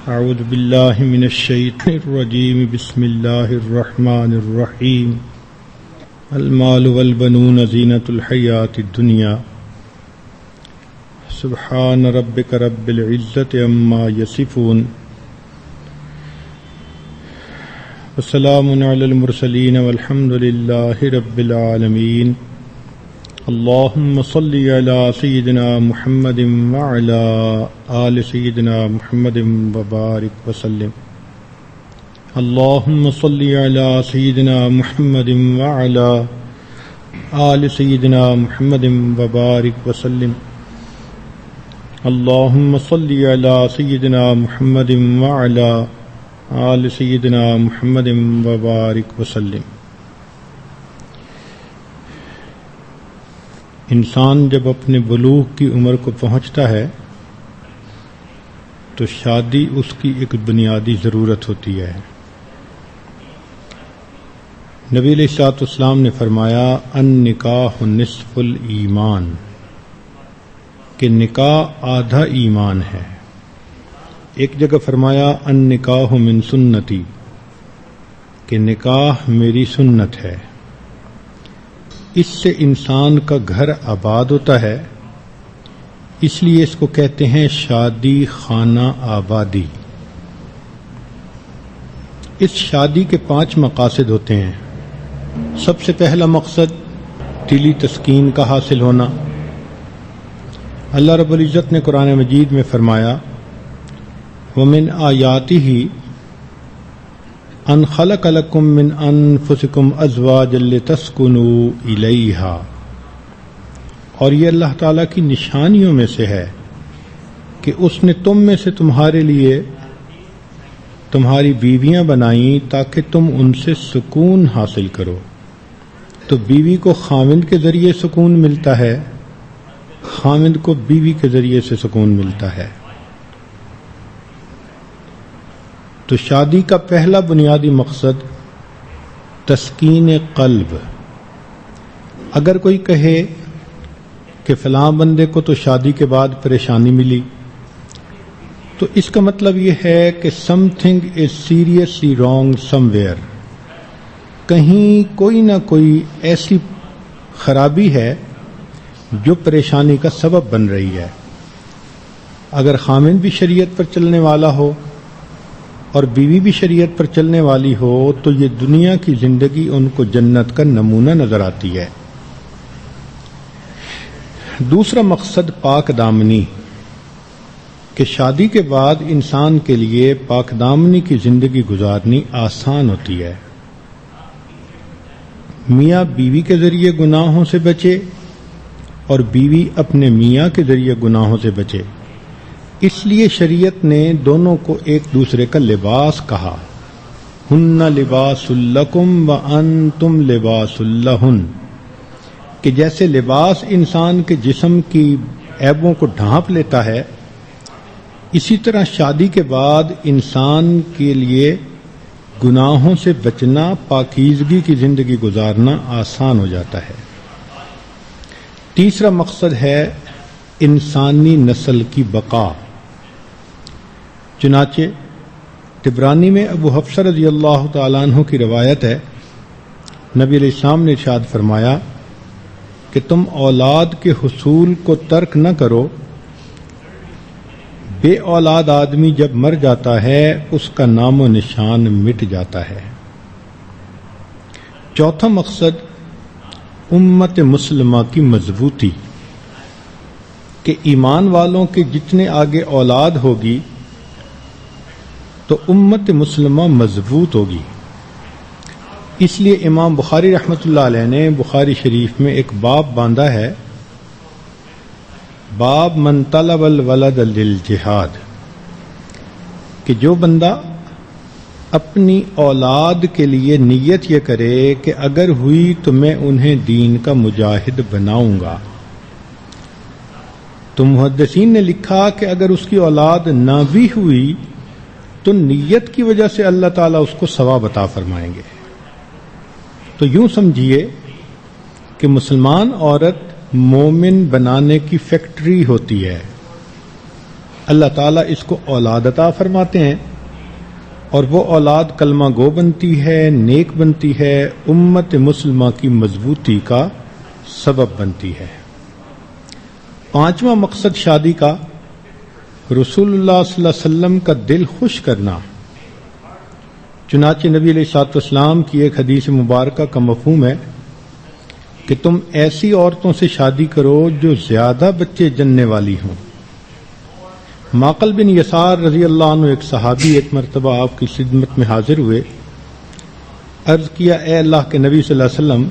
اعوذ باللہ من الشیطان الرجیم بسم اللہ الرحمن الرحیم المال والبنون زینۃ الحیاۃ الدنیا سبحان ربک رب العزۃ عما یصفون وسلام علی المرسلین والحمد للہ رب العالمین اللہم صلی علی سیدنا محمد وعلی آل سیدنا محمد وبارک وسلم اللہم صلی علی سیدنا محمد وعلی آل سیدنا محمد وبارک وسلم اللہم صلی علی سیدنا محمد وعلی آل سیدنا محمد وبارک وسلم۔ انسان جب اپنے بلوغ کی عمر کو پہنچتا ہے تو شادی اس کی ایک بنیادی ضرورت ہوتی ہے۔ نبی علیہ الصلوۃ والسلام نے فرمایا النکاح نصف الایمان، کہ نکاح آدھا ایمان ہے۔ ایک جگہ فرمایا النکاح من سنتی، کہ نکاح میری سنت ہے۔ اس سے انسان کا گھر آباد ہوتا ہے، اس لیے اس کو کہتے ہیں شادی خانہ آبادی۔ اس شادی کے 5 مقاصد ہوتے ہیں۔ سب سے پہلا مقصد دلی تسکین کا حاصل ہونا۔ اللہ رب العزت نے قرآن مجید میں فرمایا وَمِنْ آیَاتِهِ ان خلق لکم من انفسکم ازواجا لتسکنوا الیہا، اور یہ اللہ تعالیٰ کی نشانیوں میں سے ہے کہ اس نے تم میں سے تمہارے لیے تمہاری بیویاں بنائیں تاکہ تم ان سے سکون حاصل کرو۔ تو بیوی کو خاوند کے ذریعے سکون ملتا ہے، خاوند کو بیوی کے ذریعے سے سکون ملتا ہے۔ تو شادی کا پہلا بنیادی مقصد تسکین قلب۔ اگر کوئی کہے کہ فلاں بندے کو تو شادی کے بعد پریشانی ملی، تو اس کا مطلب یہ ہے کہ some thing is seriously wrong some where, کہیں کوئی نہ کوئی ایسی خرابی ہے جو پریشانی کا سبب بن رہی ہے۔ اگر خاوند بھی شریعت پر چلنے والا ہو اور بیوی بھی شریعت پر چلنے والی ہو تو یہ دنیا کی زندگی ان کو جنت کا نمونہ نظر آتی ہے۔ دوسرا مقصد پاک دامنی، کہ شادی کے بعد انسان کے لیے پاک دامنی کی زندگی گزارنی آسان ہوتی ہے۔ میاں بیوی کے ذریعے گناہوں سے بچے اور بیوی اپنے میاں کے ذریعے گناہوں سے بچے، اس لیے شریعت نے دونوں کو ایک دوسرے کا لباس کہا، ہن لباس لکم وانتم لباس لہن، کہ جیسے لباس انسان کے جسم کی عیبوں کو ڈھانپ لیتا ہے، اسی طرح شادی کے بعد انسان کے لیے گناہوں سے بچنا، پاکیزگی کی زندگی گزارنا آسان ہو جاتا ہے۔ تیسرا مقصد ہے انسانی نسل کی بقا۔ چنانچہ طبرانی میں ابو حفصہ رضی اللہ تعالیٰ عنہ کی روایت ہے، نبی علیہ السلام نے ارشاد فرمایا کہ تم اولاد کے حصول کو ترک نہ کرو، بے اولاد آدمی جب مر جاتا ہے اس کا نام و نشان مٹ جاتا ہے۔ چوتھا مقصد امت مسلمہ کی مضبوطی، کہ ایمان والوں کے جتنے آگے اولاد ہوگی تو امت مسلمہ مضبوط ہوگی۔ اس لیے امام بخاری رحمۃ اللہ علیہ نے بخاری شریف میں ایک باب باندھا ہے، باب من طلب الولد للجہاد، کہ جو بندہ اپنی اولاد کے لیے نیت یہ کرے کہ اگر ہوئی تو میں انہیں دین کا مجاہد بناؤں گا۔ تو محدثین نے لکھا کہ اگر اس کی اولاد نہ بھی ہوئی تو نیت کی وجہ سے اللہ تعالیٰ اس کو ثواب عطا فرمائیں گے۔ تو یوں سمجھیے کہ مسلمان عورت مومن بنانے کی فیکٹری ہوتی ہے۔ اللہ تعالیٰ اس کو اولاد عطا فرماتے ہیں، اور وہ اولاد کلمہ گو بنتی ہے، نیک بنتی ہے، امت مسلمہ کی مضبوطی کا سبب بنتی ہے۔ پانچواں مقصد شادی کا رسول اللہ صلی اللہ علیہ وسلم کا دل خوش کرنا۔ چنانچہ نبی علیہ الصلوۃ والسلام کی ایک حدیث مبارکہ کا مفہوم ہے کہ تم ایسی عورتوں سے شادی کرو جو زیادہ بچے جننے والی ہوں۔ معقل بن یسار رضی اللہ عنہ ایک صحابی ایک مرتبہ آپ کی خدمت میں حاضر ہوئے، عرض کیا اے اللہ کے نبی صلی اللہ علیہ وسلم،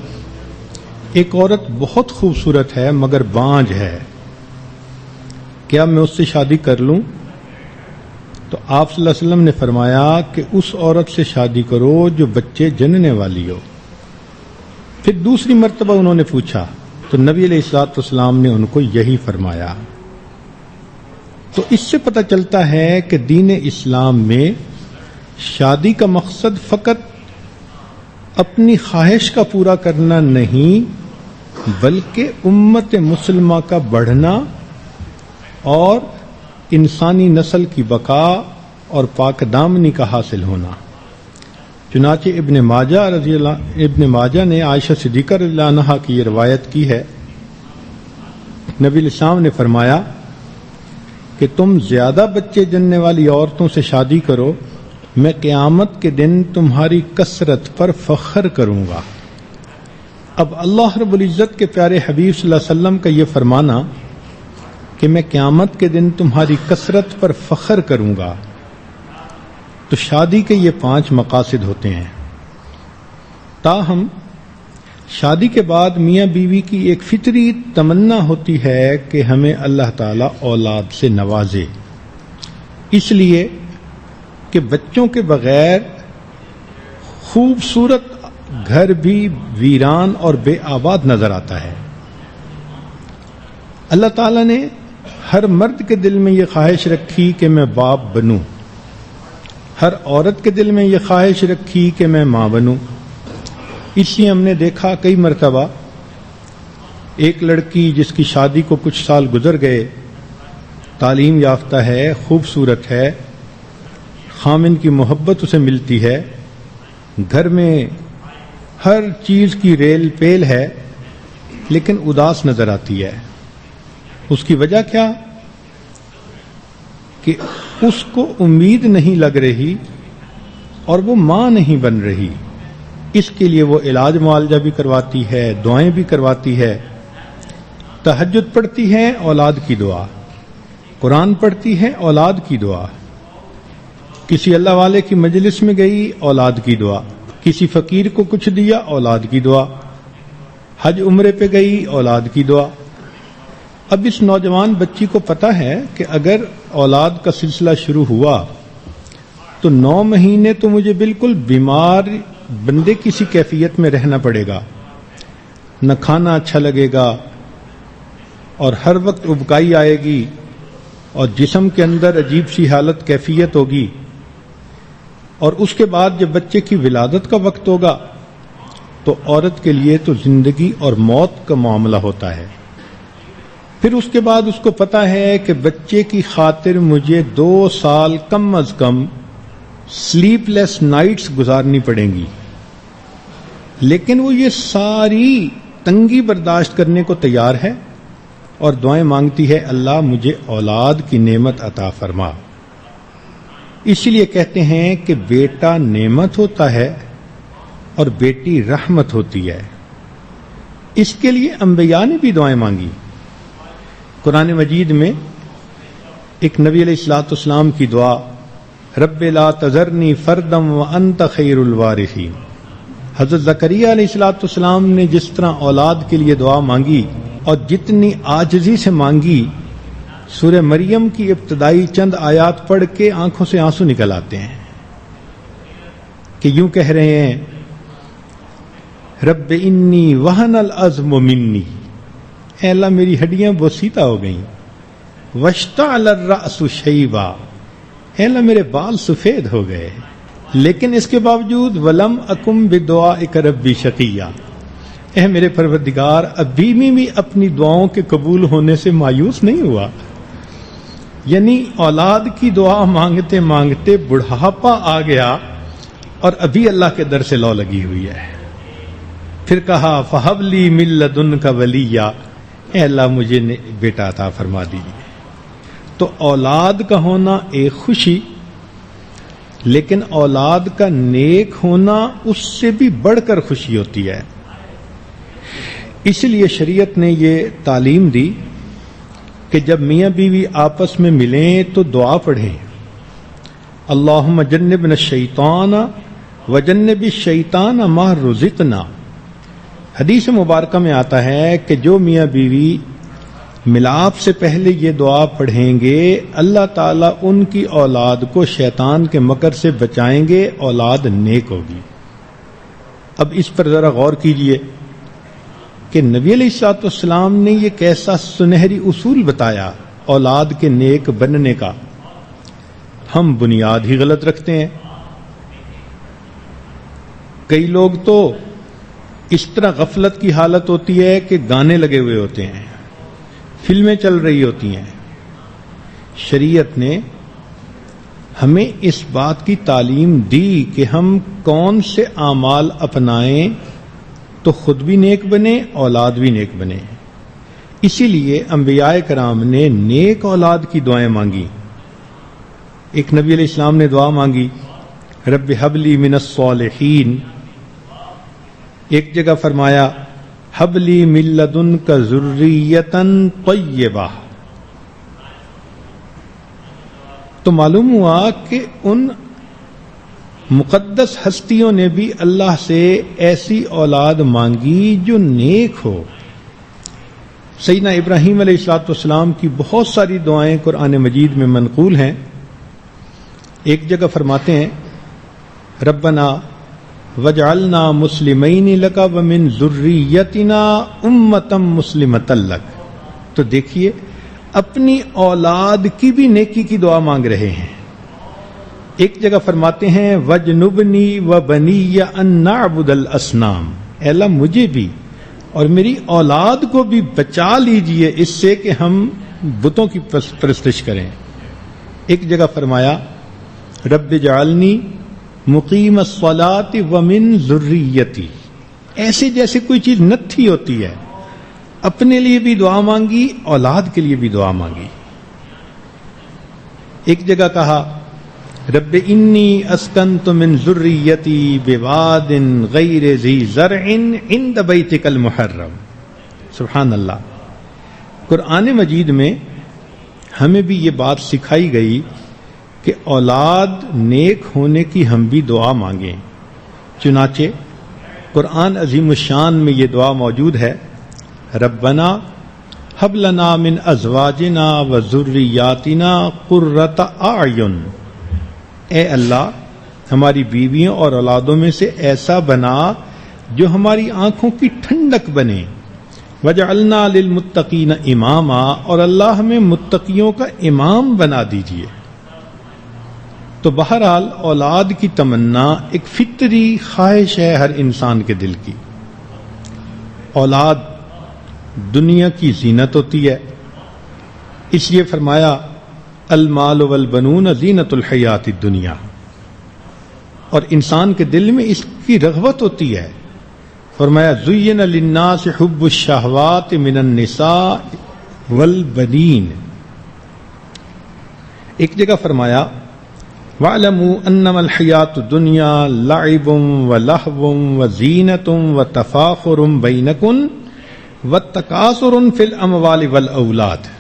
ایک عورت بہت خوبصورت ہے مگر بانجھ ہے، کیا میں اس سے شادی کر لوں؟ تو آپ صلی اللہ علیہ وسلم نے فرمایا کہ اس عورت سے شادی کرو جو بچے جننے والی ہو۔ پھر دوسری مرتبہ انہوں نے پوچھا تو نبی علیہ الصلوۃ والسلام نے ان کو یہی فرمایا۔ تو اس سے پتہ چلتا ہے کہ دین اسلام میں شادی کا مقصد فقط اپنی خواہش کا پورا کرنا نہیں، بلکہ امت مسلمہ کا بڑھنا اور انسانی نسل کی بقا اور پاک دامنی کا حاصل ہونا۔ چنانچہ ابن ماجہ نے عائشہ صدیقہ رضی اللہ عنہا کی یہ روایت کی ہے، نبی علیہ السلام نے فرمایا کہ تم زیادہ بچے جننے والی عورتوں سے شادی کرو، میں قیامت کے دن تمہاری کثرت پر فخر کروں گا۔ اب اللہ رب العزت کے پیارے حبیب صلی اللہ علیہ وسلم کا یہ فرمانا کہ میں قیامت کے دن تمہاری کثرت پر فخر کروں گا، تو شادی کے یہ 5 مقاصد ہوتے ہیں۔ تاہم شادی کے بعد میاں بیوی کی ایک فطری تمنا ہوتی ہے کہ ہمیں اللہ تعالیٰ اولاد سے نوازے، اس لیے کہ بچوں کے بغیر خوبصورت گھر بھی ویران اور بے آباد نظر آتا ہے۔ اللہ تعالیٰ نے ہر مرد کے دل میں یہ خواہش رکھی کہ میں باپ بنوں، ہر عورت کے دل میں یہ خواہش رکھی کہ میں ماں بنوں۔ اس لیے ہم نے دیکھا کئی مرتبہ ایک لڑکی جس کی شادی کو کچھ سال گزر گئے، تعلیم یافتہ ہے، خوبصورت ہے، خامن کی محبت اسے ملتی ہے، گھر میں ہر چیز کی ریل پیل ہے، لیکن اداس نظر آتی ہے۔ اس کی وجہ کیا؟ کہ اس کو امید نہیں لگ رہی اور وہ ماں نہیں بن رہی۔ اس کے لیے وہ علاج معالجہ بھی کرواتی ہے، دعائیں بھی کرواتی ہے، تہجد پڑھتی ہے، اولاد کی دعا، قرآن پڑھتی ہے، اولاد کی دعا، کسی اللہ والے کی مجلس میں گئی، اولاد کی دعا، کسی فقیر کو کچھ دیا، اولاد کی دعا، حج عمرے پہ گئی، اولاد کی دعا۔ اب اس نوجوان بچی کو پتہ ہے کہ اگر اولاد کا سلسلہ شروع ہوا تو 9 مہینے تو مجھے بالکل بیمار بندے کسی کیفیت میں رہنا پڑے گا، نہ کھانا اچھا لگے گا اور ہر وقت ابکائی آئے گی اور جسم کے اندر عجیب سی حالت کیفیت ہوگی، اور اس کے بعد جب بچے کی ولادت کا وقت ہوگا تو عورت کے لیے تو زندگی اور موت کا معاملہ ہوتا ہے۔ پھر اس کے بعد اس کو پتہ ہے کہ بچے کی خاطر مجھے 2 سال کم از کم سلیپ لیس نائٹس گزارنی پڑیں گی، لیکن وہ یہ ساری تنگی برداشت کرنے کو تیار ہے اور دعائیں مانگتی ہے، اللہ مجھے اولاد کی نعمت عطا فرما۔ اسی لیے کہتے ہیں کہ بیٹا نعمت ہوتا ہے اور بیٹی رحمت ہوتی ہے۔ اس کے لیے انبیاء نے بھی دعائیں مانگی۔ قرآن مجید میں ایک نبی علیہ الصلوۃ والسلام کی دعا، رب لا تذرنی فردا وانت خیر الوارثین، حضرت زکریا علیہ الصلوۃ والسلام نے جس طرح اولاد کے لیے دعا مانگی اور جتنی عاجزی سے مانگی، سورہ مریم کی ابتدائی چند آیات پڑھ کے آنکھوں سے آنسو نکل آتے ہیں کہ یوں کہہ رہے ہیں، رب انی وہن العظم منی، اے اللہ میری ہڈیاں بوسیدہ ہو گئیں، واشتعل الرأس شیبا، اے اللہ میرے بال سفید ہو گئے، لیکن اس کے باوجود ولم اکم بدعائک ربی شقیا، اے میرے پروردگار ابھی بھی اپنی دعاؤں کے قبول ہونے سے مایوس نہیں ہوا، یعنی اولاد کی دعا مانگتے مانگتے بڑھاپا آ گیا اور ابھی اللہ کے در سے لو لگی ہوئی ہے. پھر کہا فہب لی من لدنک ولیہ، اے اللہ مجھے بیٹا عطا فرما دیجیے. تو اولاد کا ہونا ایک خوشی، لیکن اولاد کا نیک ہونا اس سے بھی بڑھ کر خوشی ہوتی ہے. اس لیے شریعت نے یہ تعلیم دی کہ جب میاں بیوی آپس میں ملیں تو دعا پڑھیں، اللہم جنبنا الشیطان وجنب الشیطان ما رزقنا. حدیث مبارکہ میں آتا ہے کہ جو میاں بیوی ملاپ سے پہلے یہ دعا پڑھیں گے اللہ تعالیٰ ان کی اولاد کو شیطان کے مکر سے بچائیں گے، اولاد نیک ہوگی. اب اس پر ذرا غور کیجئے کہ نبی علیہ الصلوۃ والسلام نے یہ کیسا سنہری اصول بتایا اولاد کے نیک بننے کا. ہم بنیاد ہی غلط رکھتے ہیں. کئی لوگ تو اس طرح غفلت کی حالت ہوتی ہے کہ گانے لگے ہوئے ہوتے ہیں، فلمیں چل رہی ہوتی ہیں. شریعت نے ہمیں اس بات کی تعلیم دی کہ ہم کون سے اعمال اپنائیں تو خود بھی نیک بنے، اولاد بھی نیک بنے. اسی لیے انبیاء کرام نے نیک اولاد کی دعائیں مانگی. ایک نبی علیہ السلام نے دعا مانگی رب ہب لی من الصالحین. ایک جگہ فرمایا ہب لی من لدنک ذریۃ طیبہ. تو معلوم ہوا کہ ان مقدس ہستیوں نے بھی اللہ سے ایسی اولاد مانگی جو نیک ہو. سیدنا ابراہیم علیہ الصلوۃ والسلام کی بہت ساری دعائیں قرآن مجید میں منقول ہیں. ایک جگہ فرماتے ہیں ربنا وجعلنا مسلمین لک ومن ذریتنا امۃ مسلمۃ لک. تو دیکھیے اپنی اولاد کی بھی نیکی کی دعا مانگ رہے ہیں. ایک جگہ فرماتے ہیں وجنبنی وبنی ان نعبد الاصنام. اے اللہ مجھے بھی اور میری اولاد کو بھی بچا لیجئے اس سے کہ ہم بتوں کی پرستش کریں. ایک جگہ فرمایا رب جعلنی مقیم الصلاۃ ومن ذریتی. ایسے جیسے کوئی چیز نتھی ہوتی ہے. اپنے لیے بھی دعا مانگی، اولاد کے لیے بھی دعا مانگی. ایک جگہ کہا رب انی اسکنت من ذریتی بواد غیر ذی زرع عند بیتک المحرم. سبحان اللہ. قرآن مجید میں ہمیں بھی یہ بات سکھائی گئی کہ اولاد نیک ہونے کی ہم بھی دعا مانگیں. چنانچہ قرآن عظیم الشان میں یہ دعا موجود ہے ربنا ہب لنا من ازواجنا وذریاتنا قرۃ اعین. اے اللہ ہماری بیویوں اور اولادوں میں سے ایسا بنا جو ہماری آنکھوں کی ٹھنڈک بنے. وجعلنا للمتقین اماما. اور اللہ ہمیں متقیوں کا امام بنا دیجیے. تو بہرحال اولاد کی تمنا ایک فطری خواہش ہے ہر انسان کے دل کی. اولاد دنیا کی زینت ہوتی ہے. اس لیے فرمایا المال والبنون زینت الحیات الدنیا. اور انسان کے دل میں اس کی رغبت ہوتی ہے. فرمایا زین للناس حب الشہوات من النساء والبنین. ایک جگہ فرمایا وَاعْلَمُوا أَنَّمَا الْحَيَاةُ الدُّنْيَا لَعِبٌ وَلَهْوٌ وَزِينَةٌ وَتَفَاخُرٌ بَيْنَكُمْ وَالتَّكَاثُرٌ فِي الْأَمْوَالِ وَالْأَوْلَادِ.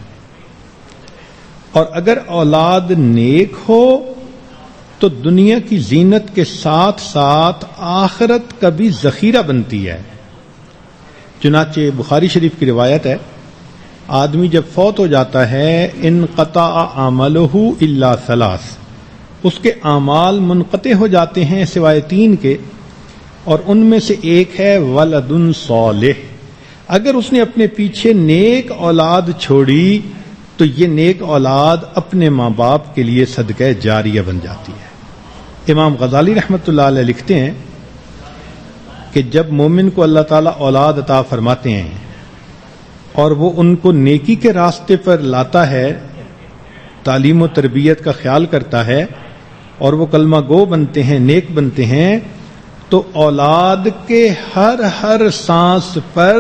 اور اگر اولاد نیک ہو تو دنیا کی زینت کے ساتھ ساتھ آخرت کا بھی ذخیرہ بنتی ہے. چنانچہ بخاری شریف کی روایت ہے آدمی جب فوت ہو جاتا ہے انقطع عملہ الا ثلاث. اس کے اعمال منقطع ہو جاتے ہیں سوائے 3 کے، اور ان میں سے ایک ہے ولد صالح. اگر اس نے اپنے پیچھے نیک اولاد چھوڑی تو یہ نیک اولاد اپنے ماں باپ کے لیے صدقہ جاریہ بن جاتی ہے. امام غزالی رحمۃ اللہ علیہ لکھتے ہیں کہ جب مومن کو اللہ تعالیٰ اولاد عطا فرماتے ہیں اور وہ ان کو نیکی کے راستے پر لاتا ہے تعلیم و تربیت کا خیال کرتا ہے اور وہ کلمہ گو بنتے ہیں، نیک بنتے ہیں، تو اولاد کے ہر سانس پر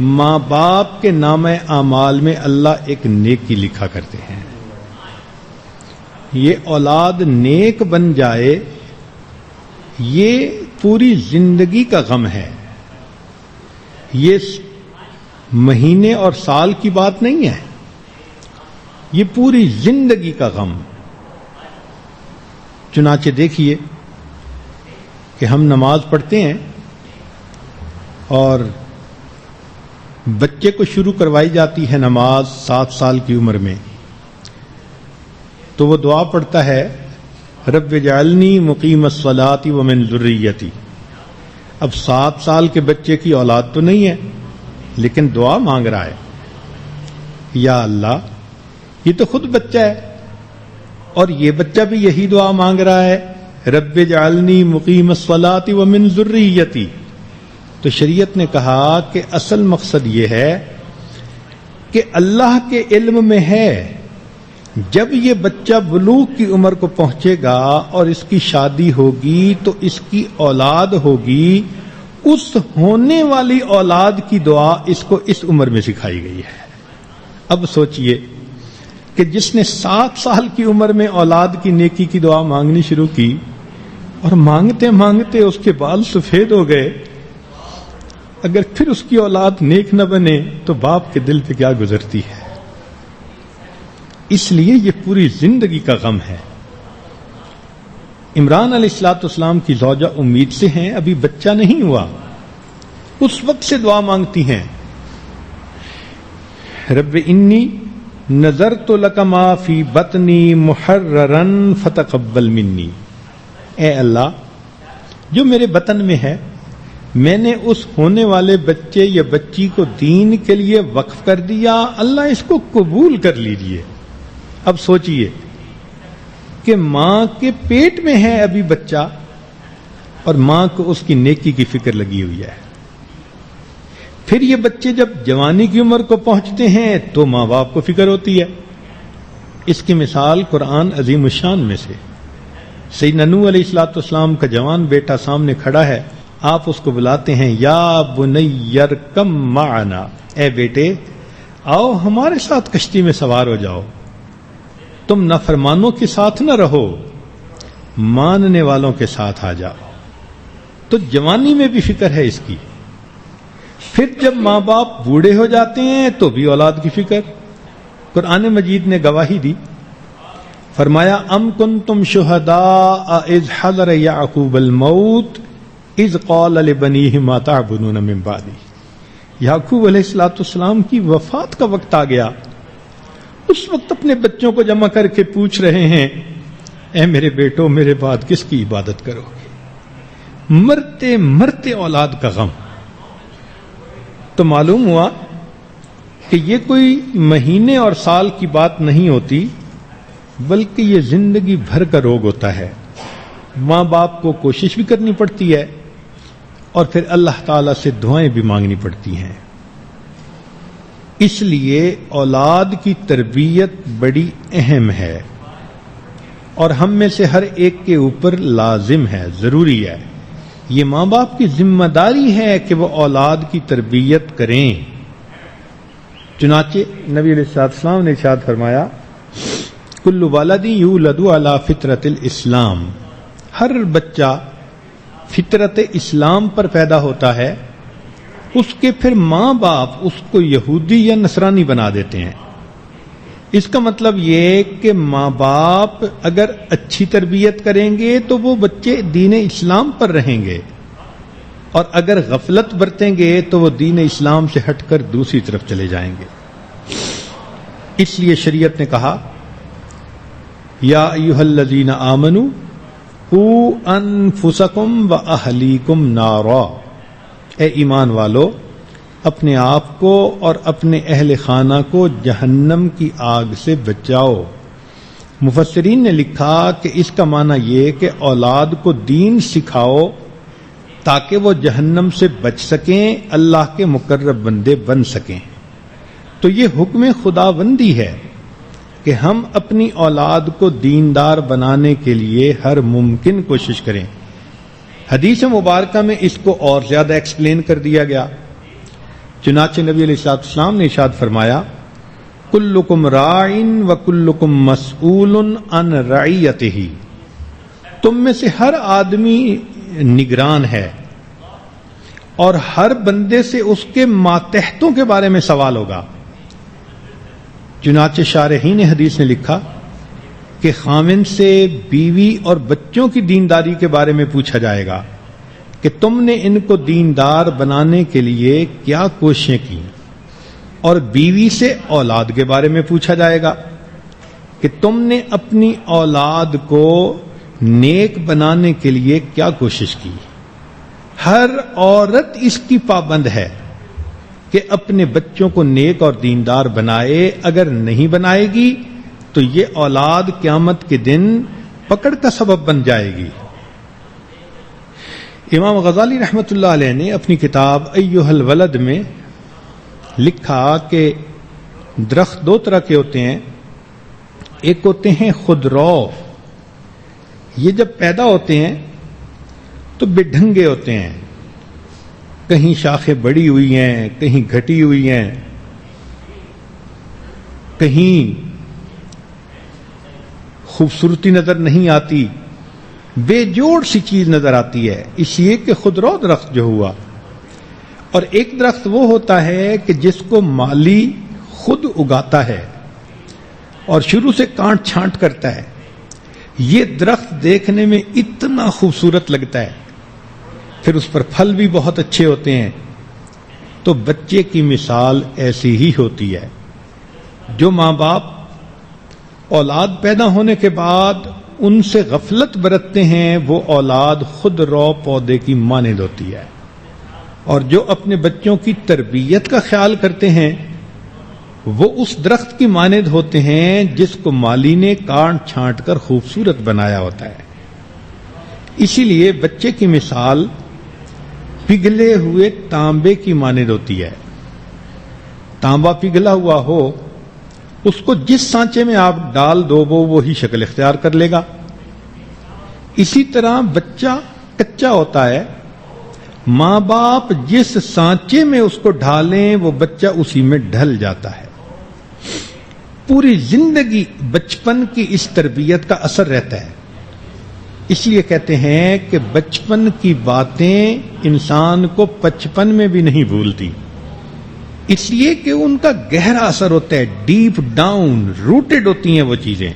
ماں باپ کے نام اعمال میں اللہ ایک نیکی لکھا کرتے ہیں۔ یہ اولاد نیک بن جائے، یہ پوری زندگی کا غم ہے، یہ مہینے اور سال کی بات نہیں ہے، یہ پوری زندگی کا غم۔ چنانچہ دیکھیے کہ ہم نماز پڑھتے ہیں اور بچے کو شروع کروائی جاتی ہے نماز 7 سال کی عمر میں، تو وہ دعا پڑھتا ہے رب اجعلنی مقیم الصلاۃ ومن ذریتی۔ اب 7 سال کے بچے کی اولاد تو نہیں ہے، لیکن دعا مانگ رہا ہے، یا اللہ، یہ تو خود بچہ ہے اور یہ بچہ بھی یہی دعا مانگ رہا ہے رب اجعلنی مقیم الصلاۃ ومن ذریتی۔ تو شریعت نے کہا کہ اصل مقصد یہ ہے کہ اللہ کے علم میں ہے جب یہ بچہ بلوغ کی عمر کو پہنچے گا اور اس کی شادی ہوگی تو اس کی اولاد ہوگی، اس ہونے والی اولاد کی دعا اس کو اس عمر میں سکھائی گئی ہے۔ اب سوچئے کہ جس نے 7 سال کی عمر میں اولاد کی نیکی کی دعا مانگنی شروع کی اور مانگتے مانگتے اس کے بال سفید ہو گئے، اگر پھر اس کی اولاد نیک نہ بنے تو باپ کے دل پہ کیا گزرتی ہے۔ اس لیے یہ پوری زندگی کا غم ہے۔ عمران علیہ السلام کی زوجہ امید سے ہیں، ابھی بچہ نہیں ہوا، اس وقت سے دعا مانگتی ہیں رب انی نظرت لک ما فی بطنی محررا فتقبل منی۔ اے اللہ، جو میرے بطن میں ہے میں نے اس ہونے والے بچے یا بچی کو دین کے لیے وقف کر دیا، اللہ اس کو قبول کر لیجئے۔ اب سوچئے کہ ماں کے پیٹ میں ہے ابھی بچہ اور ماں کو اس کی نیکی کی فکر لگی ہوئی ہے، پھر یہ بچے جب جوانی کی عمر کو پہنچتے ہیں تو ماں باپ کو فکر ہوتی ہے۔ اس کی مثال قرآن عظیم الشان میں سے سیدنا نوح علیہ السلام کا جوان بیٹا سامنے کھڑا ہے، آپ اس کو بلاتے ہیں یا بنی ارکم معنا، اے بیٹے آؤ ہمارے ساتھ کشتی میں سوار ہو جاؤ، تم نافرمانوں کے ساتھ نہ رہو، ماننے والوں کے ساتھ آ جاؤ۔ تو جوانی میں بھی فکر ہے اس کی، پھر جب ماں باپ بوڑھے ہو جاتے ہیں تو بھی اولاد کی فکر۔ قرآن مجید نے گواہی دی، فرمایا ام کنتم شہداء اذ حضر یعقوب الموت اذ قال لبنیہ ما تعبدون من بعدی۔ یعقوب علیہ السلام کی وفات کا وقت آ گیا، اس وقت اپنے بچوں کو جمع کر کے پوچھ رہے ہیں اے میرے بیٹوں، میرے بعد کس کی عبادت کرو گے؟ مرتے مرتے اولاد کا غم۔ تو معلوم ہوا کہ یہ کوئی مہینے اور سال کی بات نہیں ہوتی، بلکہ یہ زندگی بھر کا روگ ہوتا ہے۔ ماں باپ کو کوشش بھی کرنی پڑتی ہے اور پھر اللہ تعالی سے دعائیں بھی مانگنی پڑتی ہیں۔ اس لیے اولاد کی تربیت بڑی اہم ہے اور ہم میں سے ہر ایک کے اوپر لازم ہے، ضروری ہے۔ یہ ماں باپ کی ذمہ داری ہے کہ وہ اولاد کی تربیت کریں۔ چنانچہ نبی علیہ السلام نے ارشاد فرمایا کل والد یولد علی فطرت الاسلام، ہر بچہ فطرت اسلام پر پیدا ہوتا ہے، اس کے پھر ماں باپ اس کو یہودی یا نصرانی بنا دیتے ہیں۔ اس کا مطلب یہ کہ ماں باپ اگر اچھی تربیت کریں گے تو وہ بچے دین اسلام پر رہیں گے، اور اگر غفلت برتیں گے تو وہ دین اسلام سے ہٹ کر دوسری طرف چلے جائیں گے۔ اس لیے شریعت نے کہا یا ایھا الذین آمنوا قوا انفسکم واہلیکم نارا، اے ایمان والو اپنے آپ کو اور اپنے اہل خانہ کو جہنم کی آگ سے بچاؤ۔ مفسرین نے لکھا کہ اس کا معنی یہ کہ اولاد کو دین سکھاؤ تاکہ وہ جہنم سے بچ سکیں، اللہ کے مقرب بندے بن سکیں۔ تو یہ حکم خداوندی ہے، کہ ہم اپنی اولاد کو دیندار بنانے کے لیے ہر ممکن کوشش کریں. حدیث مبارکہ میں اس کو اور زیادہ ایکسپلین کر دیا گیا. چنانچہ نبی علیہ السلام نے ارشاد فرمایا کلکم راعٍ وکلکم مسئول عن رعیتہ، تم میں سے ہر آدمی نگران ہے اور ہر بندے سے اس کے ماتحتوں کے بارے میں سوال ہوگا. چنانچہ شارحین حدیث نے لکھا کہ خاوند سے بیوی اور بچوں کی دینداری کے بارے میں پوچھا جائے گا کہ تم نے ان کو دیندار بنانے کے لیے کیا کوششیں کی، اور بیوی سے اولاد کے بارے میں پوچھا جائے گا کہ تم نے اپنی اولاد کو نیک بنانے کے لیے کیا کوشش کی. ہر عورت اس کی پابند ہے کہ اپنے بچوں کو نیک اور دیندار بنائے. اگر نہیں بنائے گی تو یہ اولاد قیامت کے دن پکڑ کا سبب بن جائے گی. امام غزالی رحمۃ اللہ علیہ نے اپنی کتاب ایھا الولد میں لکھا کہ درخت دو طرح کے ہوتے ہیں. ایک ہوتے ہیں خودرو، یہ جب پیدا ہوتے ہیں تو بے ڈھنگے ہوتے ہیں، کہیں شاخیں بڑی ہوئی ہیں، کہیں گھٹی ہوئی ہیں، کہیں خوبصورتی نظر نہیں آتی، بے جوڑ سی چیز نظر آتی ہے. اس لیے کہ خودرو درخت جو ہوا. اور ایک درخت وہ ہوتا ہے کہ جس کو مالی خود اگاتا ہے اور شروع سے کانٹ چھانٹ کرتا ہے. یہ درخت دیکھنے میں اتنا خوبصورت لگتا ہے، پھر اس پر پھل بھی بہت اچھے ہوتے ہیں. تو بچے کی مثال ایسی ہی ہوتی ہے. جو ماں باپ اولاد پیدا ہونے کے بعد ان سے غفلت برتتے ہیں وہ اولاد خود رو پودے کی مانند ہوتی ہے. اور جو اپنے بچوں کی تربیت کا خیال کرتے ہیں وہ اس درخت کی مانند ہوتے ہیں جس کو مالی نے کاٹ چھانٹ کر خوبصورت بنایا ہوتا ہے. اسی لیے بچے کی مثال پگھلے ہوئے تانبے کی مانند ہوتی ہے. تانبا پگھلا ہوا ہو، اس کو جس سانچے میں آپ ڈال دو وہ وہی شکل اختیار کر لے گا. اسی طرح بچہ کچا ہوتا ہے، ماں باپ جس سانچے میں اس کو ڈھالیں وہ بچہ اسی میں ڈھل جاتا ہے. پوری زندگی بچپن کی اس تربیت کا اثر رہتا ہے. اس لیے کہتے ہیں کہ بچپن کی باتیں انسان کو بچپن میں بھی نہیں بھولتی، اس لیے کہ ان کا گہرا اثر ہوتا ہے، ڈیپ ڈاؤن روٹڈ ہوتی ہیں وہ چیزیں.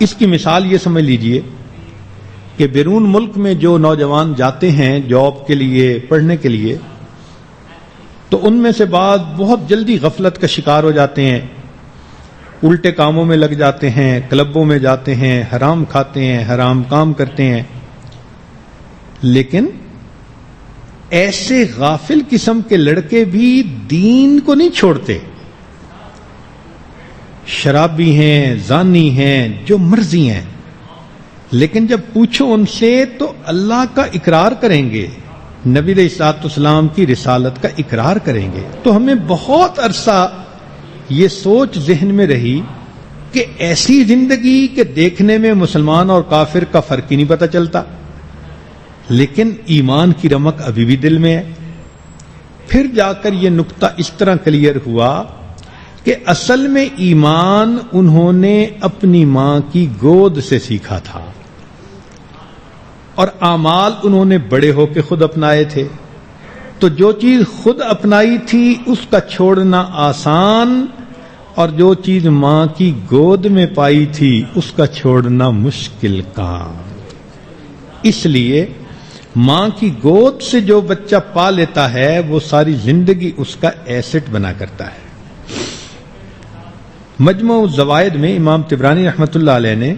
اس کی مثال یہ سمجھ لیجئے کہ بیرون ملک میں جو نوجوان جاتے ہیں جاب کے لیے، پڑھنے کے لیے، تو ان میں سے بعض بہت جلدی غفلت کا شکار ہو جاتے ہیں، الٹے کاموں میں لگ جاتے ہیں، کلبوں میں جاتے ہیں، حرام کھاتے ہیں، حرام کام کرتے ہیں. لیکن ایسے غافل قسم کے لڑکے بھی دین کو نہیں چھوڑتے. شرابی ہیں، زانی ہیں، جو مرضی ہیں، لیکن جب پوچھو ان سے تو اللہ کا اقرار کریں گے، نبی علیہ الصلوۃ والسلام کی رسالت کا اقرار کریں گے. تو ہمیں بہت عرصہ یہ سوچ ذہن میں رہی کہ ایسی زندگی کہ دیکھنے میں مسلمان اور کافر کا فرق ہی نہیں پتہ چلتا، لیکن ایمان کی رمق ابھی بھی دل میں ہے. پھر جا کر یہ نقطہ اس طرح کلیئر ہوا کہ اصل میں ایمان انہوں نے اپنی ماں کی گود سے سیکھا تھا اور اعمال انہوں نے بڑے ہو کے خود اپنائے تھے. تو جو چیز خود اپنائی تھی اس کا چھوڑنا آسان، اور جو چیز ماں کی گود میں پائی تھی اس کا چھوڑنا مشکل کام. اس لیے ماں کی گود سے جو بچہ پا لیتا ہے وہ ساری زندگی اس کا ایسٹ بنا کرتا ہے. مجموع الزوائد میں امام طبرانی رحمۃ اللہ علیہ نے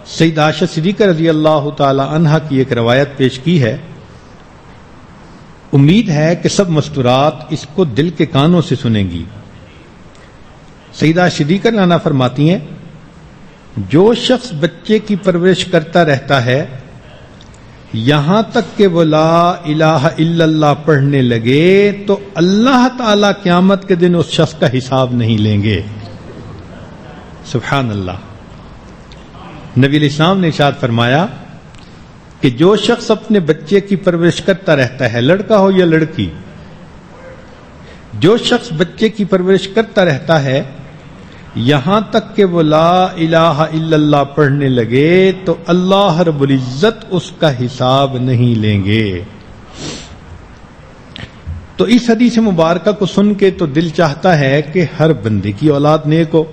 سیدہ عائشہ صدیقہ رضی اللہ تعالی عنہا کی ایک روایت پیش کی ہے. امید ہے کہ سب مستورات اس کو دل کے کانوں سے سنیں گی. سیدہ صدیقہ عنہا فرماتی ہیں جو شخص بچے کی پرورش کرتا رہتا ہے یہاں تک کہ وہ لا الہ الا اللہ پڑھنے لگے تو اللہ تعالی قیامت کے دن اس شخص کا حساب نہیں لیں گے. سبحان اللہ. نبی علیہ السلام نے ارشاد فرمایا کہ جو شخص اپنے بچے کی پرورش کرتا رہتا ہے, لڑکا ہو یا لڑکی, جو شخص بچے کی پرورش کرتا رہتا ہے یہاں تک کہ وہ لا الہ الا اللہ پڑھنے لگے تو اللہ رب العزت اس کا حساب نہیں لیں گے. تو اس حدیث مبارکہ کو سن کے تو دل چاہتا ہے کہ ہر بندے کی اولاد نیک ہو.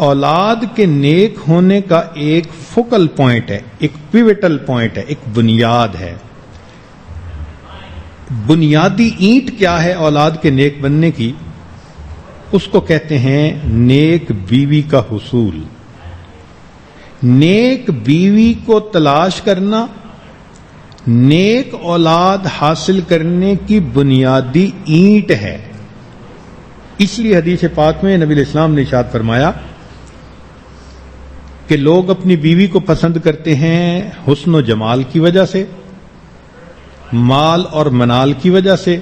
اولاد کے نیک ہونے کا ایک فوکل پوائنٹ ہے, ایک پیوٹل پوائنٹ ہے, ایک بنیاد ہے. بنیادی اینٹ کیا ہے اولاد کے نیک بننے کی؟ اس کو کہتے ہیں نیک بیوی کا حصول. نیک بیوی کو تلاش کرنا نیک اولاد حاصل کرنے کی بنیادی اینٹ ہے. اس لیے حدیث پاک میں نبی علیہ السلام نے ارشاد فرمایا کہ لوگ اپنی بیوی کو پسند کرتے ہیں حسن و جمال کی وجہ سے, مال اور منال کی وجہ سے,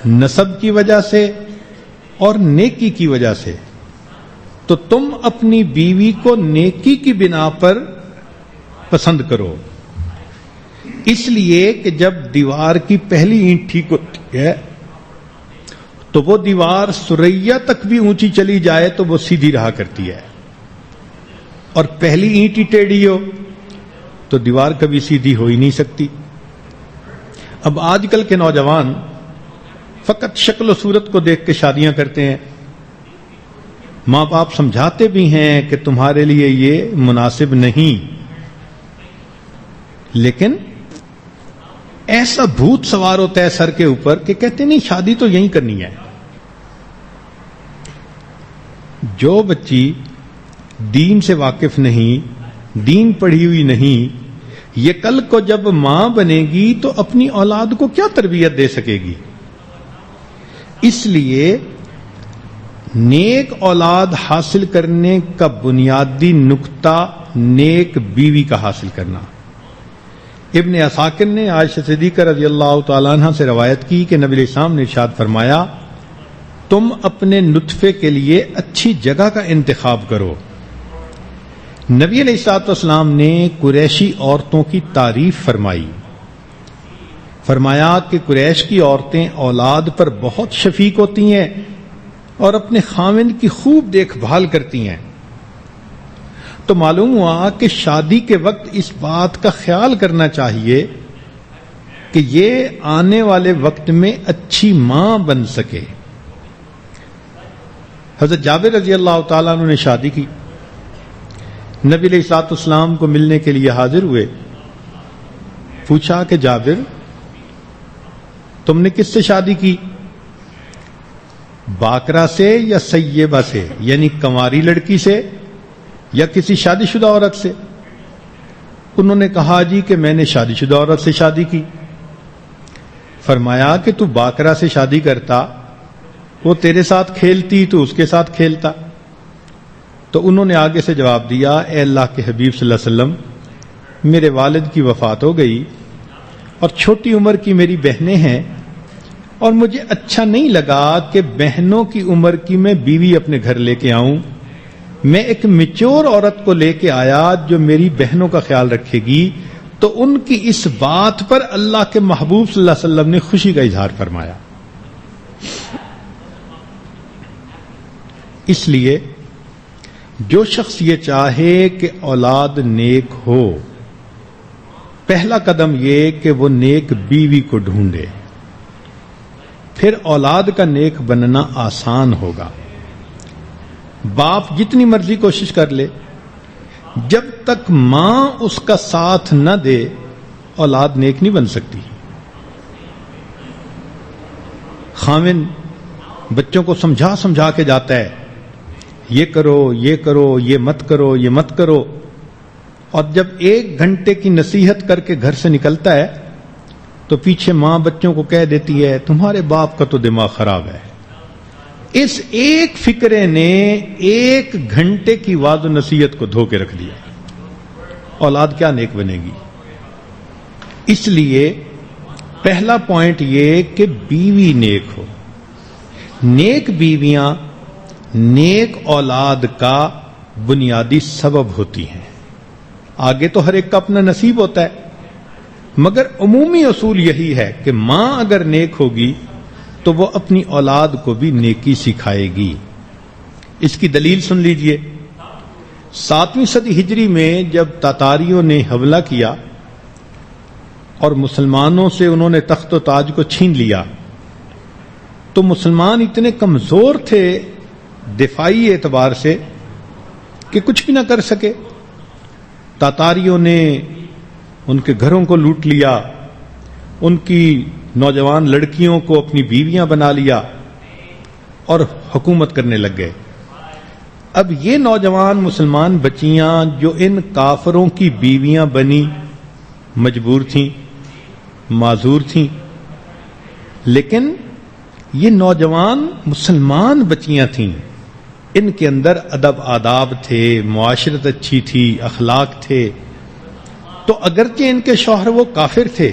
نسب کی وجہ سے اور نیکی کی وجہ سے. تو تم اپنی بیوی کو نیکی کی بنا پر پسند کرو. اس لیے کہ جب دیوار کی پہلی اینٹ ٹھیک ہوتی ہے تو وہ دیوار سریا تک بھی اونچی چلی جائے تو وہ سیدھی رہا کرتی ہے, اور پہلی اینٹ ہی ٹیڑھی ہو تو دیوار کبھی سیدھی ہو ہی نہیں سکتی. اب آج کل کے نوجوان فقط شکل و صورت کو دیکھ کے شادیاں کرتے ہیں. ماں باپ سمجھاتے بھی ہیں کہ تمہارے لیے یہ مناسب نہیں, لیکن ایسا بھوت سوار ہوتا ہے سر کے اوپر کہ کہتے نہیں شادی تو یہیں کرنی ہے. جو بچی دین سے واقف نہیں, دین پڑھی ہوئی نہیں, یہ کل کو جب ماں بنے گی تو اپنی اولاد کو کیا تربیت دے سکے گی؟ اس لیے نیک اولاد حاصل کرنے کا بنیادی نقطہ نیک بیوی کا حاصل کرنا. ابن عساکر نے عائشہ صدیقہ رضی اللہ تعالیٰ عنہ سے روایت کی کہ نبی علیہ السلام نے ارشاد فرمایا تم اپنے نطفے کے لیے اچھی جگہ کا انتخاب کرو. نبی علیہ الصلوۃ والسلام نے قریشی عورتوں کی تعریف فرمائی. فرمایا کہ قریش کی عورتیں اولاد پر بہت شفیق ہوتی ہیں اور اپنے خاوند کی خوب دیکھ بھال کرتی ہیں. تو معلوم ہوا کہ شادی کے وقت اس بات کا خیال کرنا چاہیے کہ یہ آنے والے وقت میں اچھی ماں بن سکے. حضرت جابر رضی اللہ تعالیٰ عنہ نے شادی کی. نبی علیہ الصلوۃ والسلام کو ملنے کے لیے حاضر ہوئے. پوچھا کہ جابر تم نے کس سے شادی کی؟ باکرہ سے یا سیبہ سے, یعنی کنواری لڑکی سے یا کسی شادی شدہ عورت سے؟ انہوں نے کہا جی کہ میں نے شادی شدہ عورت سے شادی کی. فرمایا کہ تو باکرہ سے شادی کرتا, وہ تیرے ساتھ کھیلتی تو اس کے ساتھ کھیلتا. تو انہوں نے آگے سے جواب دیا اے اللہ کے حبیب صلی اللہ علیہ وسلم, میرے والد کی وفات ہو گئی اور چھوٹی عمر کی میری بہنیں ہیں, اور مجھے اچھا نہیں لگا کہ بہنوں کی عمر کی میں بیوی اپنے گھر لے کے آؤں. میں ایک میچور عورت کو لے کے آیا جو میری بہنوں کا خیال رکھے گی. تو ان کی اس بات پر اللہ کے محبوب صلی اللہ علیہ وسلم نے خوشی کا اظہار فرمایا. اس لیے جو شخص یہ چاہے کہ اولاد نیک ہو, پہلا قدم یہ کہ وہ نیک بیوی کو ڈھونڈے, پھر اولاد کا نیک بننا آسان ہوگا. باپ جتنی مرضی کوشش کر لے, جب تک ماں اس کا ساتھ نہ دے اولاد نیک نہیں بن سکتی. خاوند بچوں کو سمجھا سمجھا کے جاتا ہے, یہ کرو یہ کرو, یہ مت کرو یہ مت کرو, اور جب 1 گھنٹے کی نصیحت کر کے گھر سے نکلتا ہے تو پیچھے ماں بچوں کو کہہ دیتی ہے تمہارے باپ کا تو دماغ خراب ہے. اس ایک فکرے نے 1 گھنٹے کی وعظ و نصیحت کو دھو کے رکھ دیا. اولاد کیا نیک بنے گی؟ اس لیے پہلا پوائنٹ یہ کہ بیوی نیک ہو. نیک بیویاں نیک اولاد کا بنیادی سبب ہوتی ہیں. آگے تو ہر ایک کا اپنا نصیب ہوتا ہے، مگر عمومی اصول یہی ہے کہ ماں اگر نیک ہوگی تو وہ اپنی اولاد کو بھی نیکی سکھائے گی. اس کی دلیل سن لیجئے. 7ویں صدی ہجری میں جب تاتاریوں نے حملہ کیا اور مسلمانوں سے انہوں نے تخت و تاج کو چھین لیا، تو مسلمان اتنے کمزور تھے دفاعی اعتبار سے کہ کچھ بھی نہ کر سکے. تاتاریوں نے ان کے گھروں کو لوٹ لیا، ان کی نوجوان لڑکیوں کو اپنی بیویاں بنا لیا اور حکومت کرنے لگ گئے. اب یہ نوجوان مسلمان بچیاں جو ان کافروں کی بیویاں بنی مجبور تھیں، معذور تھیں، لیکن یہ نوجوان مسلمان بچیاں تھیں، ان کے اندر ادب آداب تھے، معاشرت اچھی تھی، اخلاق تھے. تو اگرچہ ان کے شوہر وہ کافر تھے،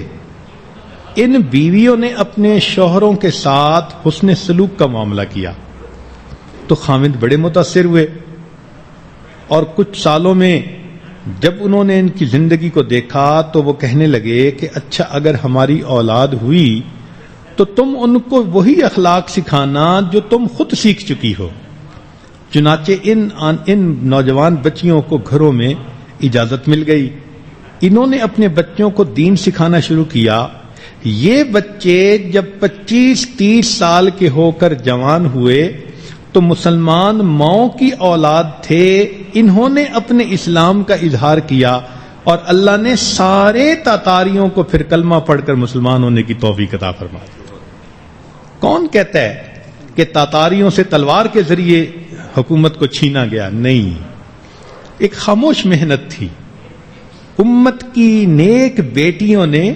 ان بیویوں نے اپنے شوہروں کے ساتھ حسن سلوک کا معاملہ کیا تو خاوند بڑے متاثر ہوئے، اور کچھ سالوں میں جب انہوں نے ان کی زندگی کو دیکھا تو وہ کہنے لگے کہ اچھا اگر ہماری اولاد ہوئی تو تم ان کو وہی اخلاق سکھانا جو تم خود سیکھ چکی ہو. چنانچہ ان نوجوان بچیوں کو گھروں میں اجازت مل گئی. انہوں نے اپنے بچوں کو دین سکھانا شروع کیا. یہ بچے جب 25-30 سال کے ہو کر جوان ہوئے تو مسلمان ماؤں کی اولاد تھے. انہوں نے اپنے اسلام کا اظہار کیا اور اللہ نے سارے تاتاریوں کو پھر کلمہ پڑھ کر مسلمان ہونے کی توفیق عطا فرمائی. کون کہتا ہے کہ تاتاریوں سے تلوار کے ذریعے حکومت کو چھینا گیا؟ نہیں، ایک خاموش محنت تھی. امت کی نیک بیٹیوں نے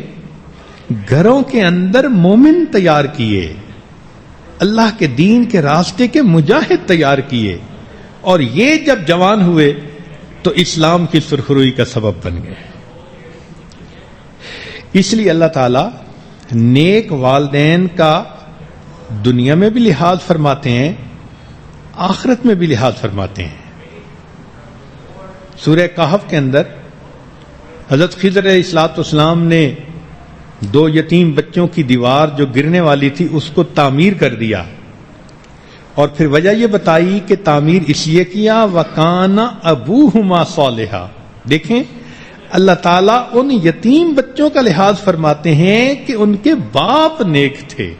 گھروں کے اندر مومن تیار کیے، اللہ کے دین کے راستے کے مجاہد تیار کیے، اور یہ جب جوان ہوئے تو اسلام کی سرخروئی کا سبب بن گئے. اس لیے اللہ تعالی نیک والدین کا دنیا میں بھی لحاظ فرماتے ہیں، آخرت میں بھی لحاظ فرماتے ہیں. سورہ کہف کے اندر حضرت خضر علیہ السلام نے 2 یتیم بچوں کی دیوار جو گرنے والی تھی اس کو تعمیر کر دیا، اور پھر وجہ یہ بتائی کہ تعمیر اس لیے کیا وَكَانَ أَبُوهُمَا صَالِحًا. دیکھیں اللہ تعالیٰ ان یتیم بچوں کا لحاظ فرماتے ہیں کہ ان کے باپ نیک تھے.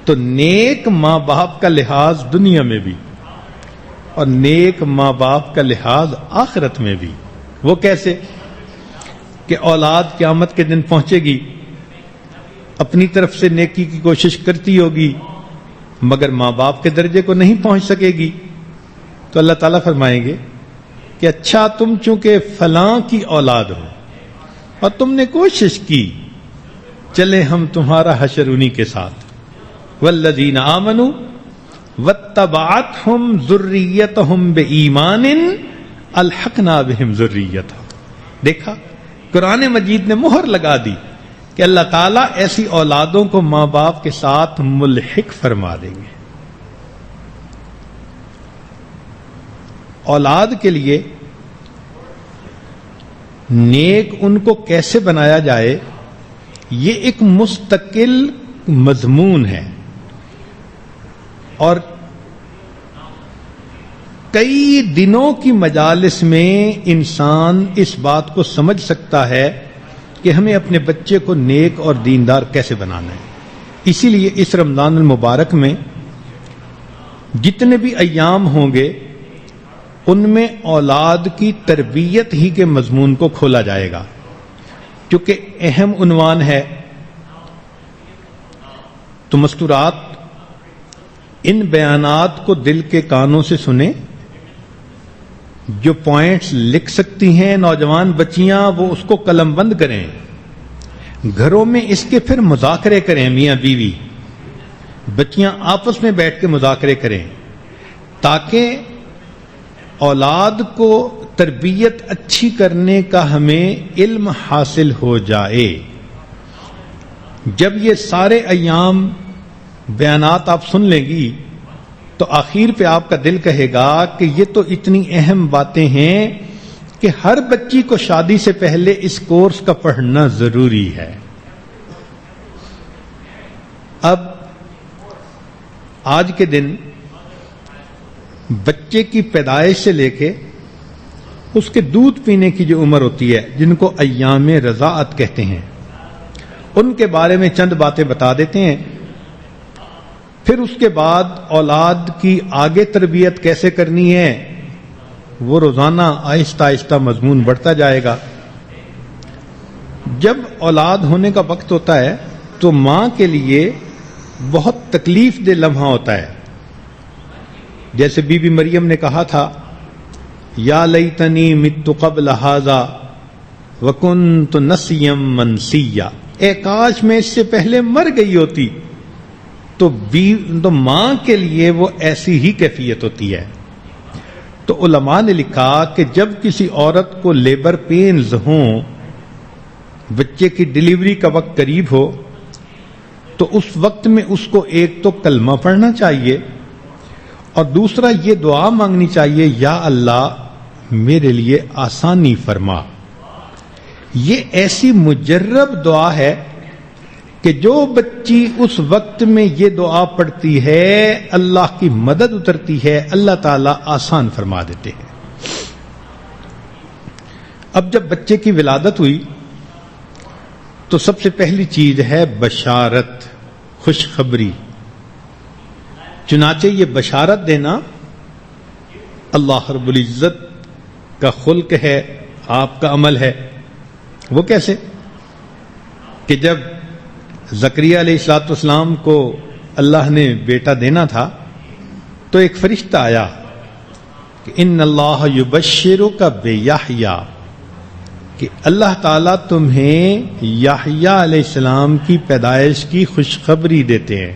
تو نیک ماں باپ کا لحاظ دنیا میں بھی اور نیک ماں باپ کا لحاظ آخرت میں بھی. وہ کیسے؟ کہ اولاد قیامت کے دن پہنچے گی، اپنی طرف سے نیکی کی کوشش کرتی ہوگی مگر ماں باپ کے درجے کو نہیں پہنچ سکے گی، تو اللہ تعالیٰ فرمائیں گے کہ اچھا تم چونکہ فلاں کی اولاد ہو اور تم نے کوشش کی، چلے ہم تمہارا حشر انہی کے ساتھ. والذین آمنوا واتبعتہم ذریتہم بایمان الحقنا بہم ذریتہم. دیکھا قرآن مجید نے مہر لگا دی کہ اللہ تعالیٰ ایسی اولادوں کو ماں باپ کے ساتھ ملحق فرما دیں گے. اولاد کے لیے نیک ان کو کیسے بنایا جائے یہ ایک مستقل مضمون ہے، اور کئی دنوں کی مجالس میں انسان اس بات کو سمجھ سکتا ہے کہ ہمیں اپنے بچے کو نیک اور دیندار کیسے بنانا ہے. اسی لیے اس رمضان المبارک میں جتنے بھی ایام ہوں گے ان میں اولاد کی تربیت ہی کے مضمون کو کھولا جائے گا، کیونکہ اہم عنوان ہے. تو مستورات ان بیانات کو دل کے کانوں سے سنیں. جو پوائنٹس لکھ سکتی ہیں نوجوان بچیاں وہ اس کو قلم بند کریں، گھروں میں اس کے پھر مذاکرے کریں. میاں بیوی بچیاں آپس میں بیٹھ کے مذاکرے کریں تاکہ اولاد کو تربیت اچھی کرنے کا ہمیں علم حاصل ہو جائے. جب یہ سارے ایام بیانات آپ سن لیں گی تو آخر پہ آپ کا دل کہے گا کہ یہ تو اتنی اہم باتیں ہیں کہ ہر بچی کو شادی سے پہلے اس کورس کا پڑھنا ضروری ہے۔ اب آج کے دن بچے کی پیدائش سے لے کے اس کے دودھ پینے کی جو عمر ہوتی ہے، جن کو ایام رضاعت کہتے ہیں، ان کے بارے میں چند باتیں بتا دیتے ہیں۔ پھر اس کے بعد اولاد کی آگے تربیت کیسے کرنی ہے، وہ روزانہ آہستہ آہستہ مضمون بڑھتا جائے گا۔ جب اولاد ہونے کا وقت ہوتا ہے تو ماں کے لیے بہت تکلیف دہ لمحہ ہوتا ہے۔ جیسے بی بی مریم نے کہا تھا، یا لیتنی مت قبل ھذا وکنت نسیا منسیا، اے کاش میں اس سے پہلے مر گئی ہوتی۔ تو ماں کے لیے وہ ایسی ہی کیفیت ہوتی ہے۔ تو علماء نے لکھا کہ جب کسی عورت کو لیبر پینز ہوں، بچے کی ڈلیوری کا وقت قریب ہو، تو اس وقت میں اس کو ایک تو کلمہ پڑھنا چاہیے اور دوسرا یہ دعا مانگنی چاہیے، یا اللہ میرے لیے آسانی فرما۔ یہ ایسی مجرب دعا ہے کہ جو بچی اس وقت میں یہ دعا پڑھتی ہے، اللہ کی مدد اترتی ہے، اللہ تعالیٰ آسان فرما دیتے ہیں۔ اب جب بچے کی ولادت ہوئی تو سب سے پہلی چیز ہے بشارت، خوشخبری۔ چنانچہ یہ بشارت دینا اللہ رب العزت کا خلق ہے، آپ کا عمل ہے۔ وہ کیسے؟ کہ جب زکریا علیہ الصلوۃ والسلام کو اللہ نے بیٹا دینا تھا تو ایک فرشتہ آیا کہ ان اللہ یبشرک بیحییٰ، کہ اللہ تعالیٰ تمہیں یحییٰ علیہ السلام کی پیدائش کی خوشخبری دیتے ہیں۔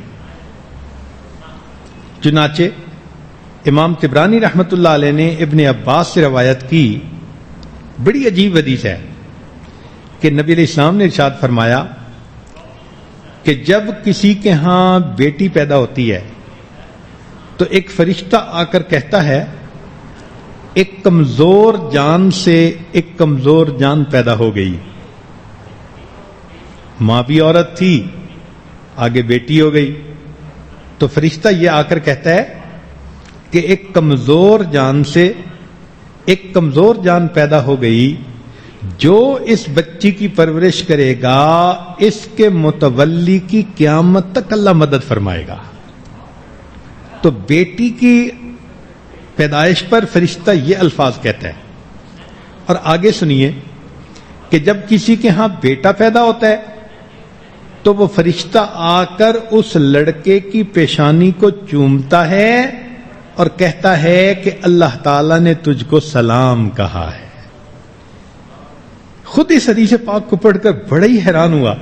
چنانچہ امام طبرانی رحمۃ اللہ علیہ نے ابن عباس سے روایت کی، بڑی عجیب حدیث ہے کہ نبی علیہ السلام نے ارشاد فرمایا کہ جب کسی کے ہاں بیٹی پیدا ہوتی ہے تو ایک فرشتہ آ کر کہتا ہے، ایک کمزور جان سے ایک کمزور جان پیدا ہو گئی۔ ماں بھی عورت تھی، آگے بیٹی ہو گئی، تو فرشتہ یہ آ کر کہتا ہے کہ ایک کمزور جان سے ایک کمزور جان پیدا ہو گئی، جو اس بچی کی پرورش کرے گا اس کے متولی کی قیامت تک اللہ مدد فرمائے گا۔ تو بیٹی کی پیدائش پر فرشتہ یہ الفاظ کہتا ہے۔ اور آگے سنیے کہ جب کسی کے ہاں بیٹا پیدا ہوتا ہے تو وہ فرشتہ آ کر اس لڑکے کی پیشانی کو چومتا ہے اور کہتا ہے کہ اللہ تعالیٰ نے تجھ کو سلام کہا ہے۔ خود اس حدیث پاک کو پڑھ کر بڑا ہی حیران ہوا۔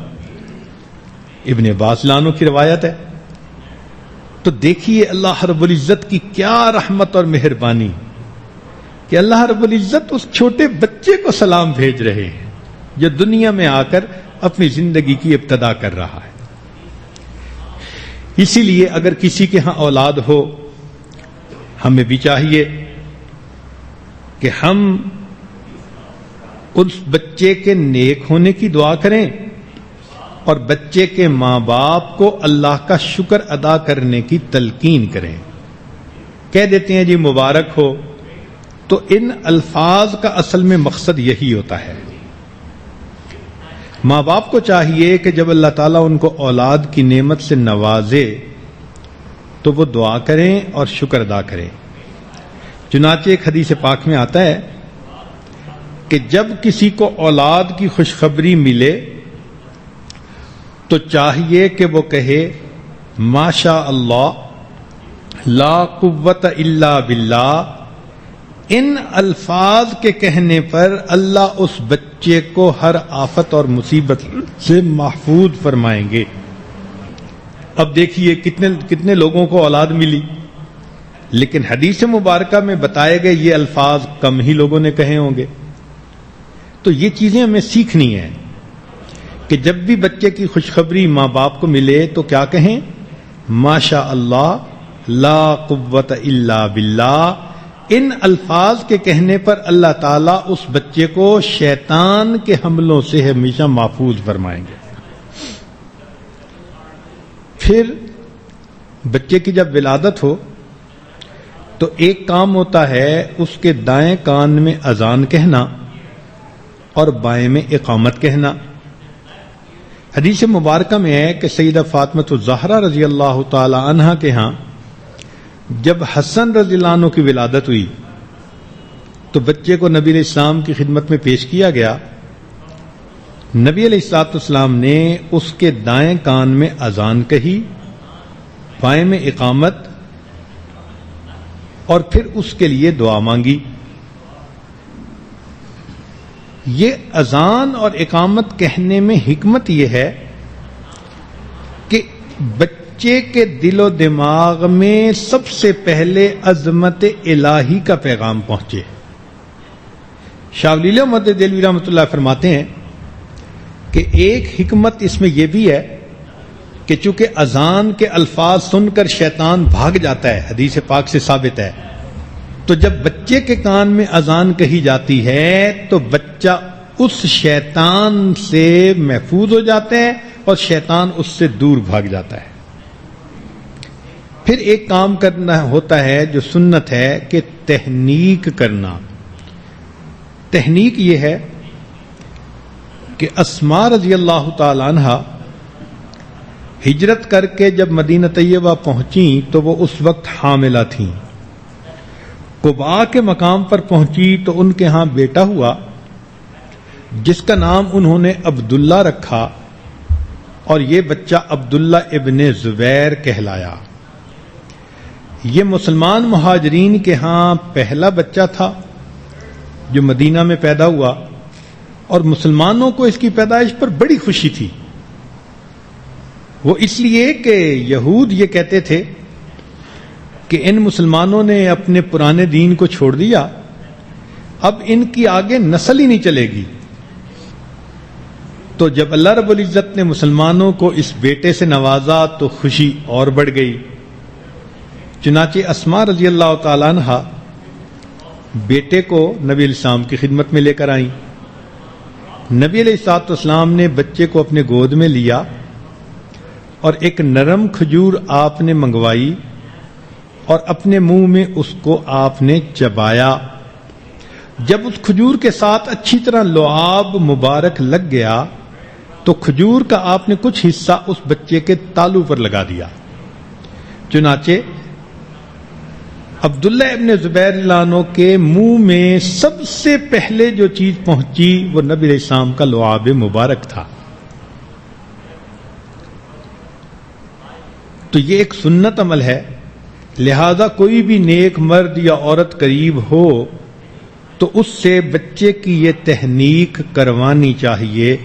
ابن عباس لانو کی روایت ہے۔ تو دیکھیے اللہ رب العزت کی کیا رحمت اور مہربانی کہ اللہ رب العزت اس چھوٹے بچے کو سلام بھیج رہے ہیں جو دنیا میں آ کر اپنی زندگی کی ابتدا کر رہا ہے۔ اسی لیے اگر کسی کے ہاں اولاد ہو، ہمیں بھی چاہیے کہ ہم اس بچے کے نیک ہونے کی دعا کریں اور بچے کے ماں باپ کو اللہ کا شکر ادا کرنے کی تلقین کریں۔ کہہ دیتے ہیں جی مبارک ہو، تو ان الفاظ کا اصل میں مقصد یہی ہوتا ہے۔ ماں باپ کو چاہیے کہ جب اللہ تعالیٰ ان کو اولاد کی نعمت سے نوازے تو وہ دعا کریں اور شکر ادا کریں۔ چنانچہ ایک حدیث پاک میں آتا ہے کہ جب کسی کو اولاد کی خوشخبری ملے تو چاہیے کہ وہ کہے ماشاء اللہ لا قوت الا باللہ۔ ان الفاظ کے کہنے پر اللہ اس بچے کو ہر آفت اور مصیبت سے محفوظ فرمائیں گے۔ اب دیکھیے کتنے لوگوں کو اولاد ملی، لیکن حدیث مبارکہ میں بتائے گئے یہ الفاظ کم ہی لوگوں نے کہے ہوں گے۔ تو یہ چیزیں ہمیں سیکھنی ہیں کہ جب بھی بچے کی خوشخبری ماں باپ کو ملے تو کیا کہیں؟ ماشاء اللہ لا قوت الا باللہ، ان الفاظ کے کہنے پر اللہ تعالیٰ اس بچے کو شیطان کے حملوں سے ہمیشہ محفوظ فرمائیں گے۔ پھر بچے کی جب ولادت ہو تو ایک کام ہوتا ہے اس کے دائیں کان میں اذان کہنا اور بائیں میں اقامت کہنا۔ حدیث مبارکہ میں ہے کہ سیدہ فاطمہ الزہرا رضی اللہ تعالی عنہا کے ہاں جب حسن رضی اللہ عنہ کی ولادت ہوئی تو بچے کو نبی علیہ السلام کی خدمت میں پیش کیا گیا۔ نبی علیہ الصلوۃ والسلام نے اس کے دائیں کان میں اذان کہی، بائیں میں اقامت، اور پھر اس کے لیے دعا مانگی۔ یہ اذان اور اقامت کہنے میں حکمت یہ ہے کہ بچے کے دل و دماغ میں سب سے پہلے عظمت الہی کا پیغام پہنچے۔ شاہ ولی اللہ محمد دہلوی رحمۃ اللہ فرماتے ہیں کہ ایک حکمت اس میں یہ بھی ہے کہ چونکہ اذان کے الفاظ سن کر شیطان بھاگ جاتا ہے، حدیث پاک سے ثابت ہے، تو جب بچے کے کان میں اذان کہی جاتی ہے تو بچہ اس شیطان سے محفوظ ہو جاتا ہے اور شیطان اس سے دور بھاگ جاتا ہے۔ پھر ایک کام کرنا ہوتا ہے جو سنت ہے کہ تحنیک کرنا۔ تحنیک یہ ہے کہ اسماء رضی اللہ تعالی عنہا ہجرت کر کے جب مدینہ طیبہ پہنچیں تو وہ اس وقت حاملہ تھیں۔ قباء کے مقام پر پہنچی تو ان کے ہاں بیٹا ہوا جس کا نام انہوں نے عبداللہ رکھا، اور یہ بچہ عبداللہ ابن زبیر کہلایا۔ یہ مسلمان مہاجرین کے ہاں پہلا بچہ تھا جو مدینہ میں پیدا ہوا، اور مسلمانوں کو اس کی پیدائش پر بڑی خوشی تھی۔ وہ اس لیے کہ یہود یہ کہتے تھے کہ ان مسلمانوں نے اپنے پرانے دین کو چھوڑ دیا، اب ان کی آگے نسل ہی نہیں چلے گی۔ تو جب اللہ رب العزت نے مسلمانوں کو اس بیٹے سے نوازا تو خوشی اور بڑھ گئی۔ چنانچہ اسماء رضی اللہ تعالی عنہ بیٹے کو نبی علیہ السلام کی خدمت میں لے کر آئیں۔ نبی علیہ الصلوۃ والسلام نے بچے کو اپنے گود میں لیا اور ایک نرم کھجور آپ نے منگوائی اور اپنے منہ میں اس کو آپ نے چبایا۔ جب اس کھجور کے ساتھ اچھی طرح لعاب مبارک لگ گیا تو کھجور کا آپ نے کچھ حصہ اس بچے کے تالو پر لگا دیا۔ چنانچہ عبداللہ ابن زبیر اللہ عنہ کے منہ میں سب سے پہلے جو چیز پہنچی وہ نبی علیہ السلام کا لعاب مبارک تھا۔ تو یہ ایک سنت عمل ہے، لہذا کوئی بھی نیک مرد یا عورت قریب ہو تو اس سے بچے کی یہ تحنیک کروانی چاہیے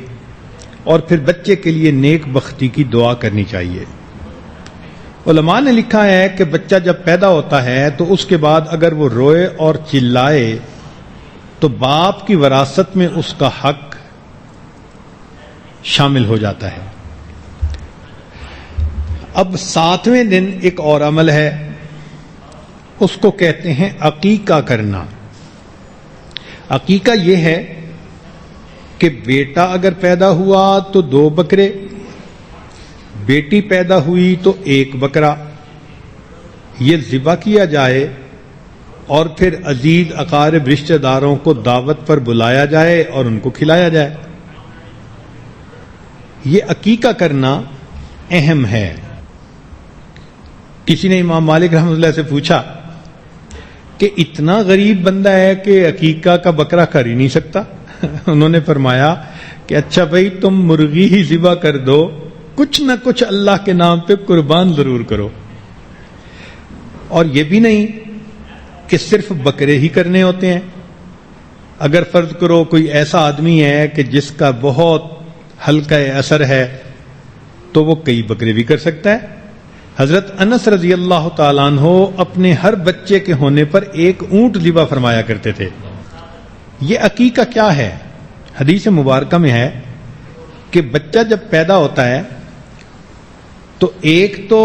اور پھر بچے کے لیے نیک بختی کی دعا کرنی چاہیے۔ علماء نے لکھا ہے کہ بچہ جب پیدا ہوتا ہے تو اس کے بعد اگر وہ روئے اور چلائے تو باپ کی وراثت میں اس کا حق شامل ہو جاتا ہے۔ اب 7ویں دن ایک اور عمل ہے، اس کو کہتے ہیں عقیقہ کرنا۔ عقیقہ یہ ہے کہ بیٹا اگر پیدا ہوا تو 2 بکرے، بیٹی پیدا ہوئی تو 1 بکرا، یہ ذبح کیا جائے اور پھر عزیز اقارب رشتہ داروں کو دعوت پر بلایا جائے اور ان کو کھلایا جائے۔ یہ عقیقہ کرنا اہم ہے۔ کسی نے امام مالک رحمۃ اللہ سے پوچھا کہ اتنا غریب بندہ ہے کہ عقیقہ کا بکرا کر ہی نہیں سکتا؟ انہوں نے فرمایا کہ اچھا بھائی تم مرغی ہی ذبح کر دو، کچھ نہ کچھ اللہ کے نام پہ قربان ضرور کرو۔ اور یہ بھی نہیں کہ صرف بکرے ہی کرنے ہوتے ہیں، اگر فرض کرو کوئی ایسا آدمی ہے کہ جس کا بہت ہلکا اثر ہے تو وہ کئی بکرے بھی کر سکتا ہے۔ حضرت انس رضی اللہ تعالیٰ عنہ اپنے ہر بچے کے ہونے پر 1 اونٹ ذبح فرمایا کرتے تھے۔ یہ عقیقہ کیا ہے؟ حدیث مبارکہ میں ہے کہ بچہ جب پیدا ہوتا ہے تو ایک تو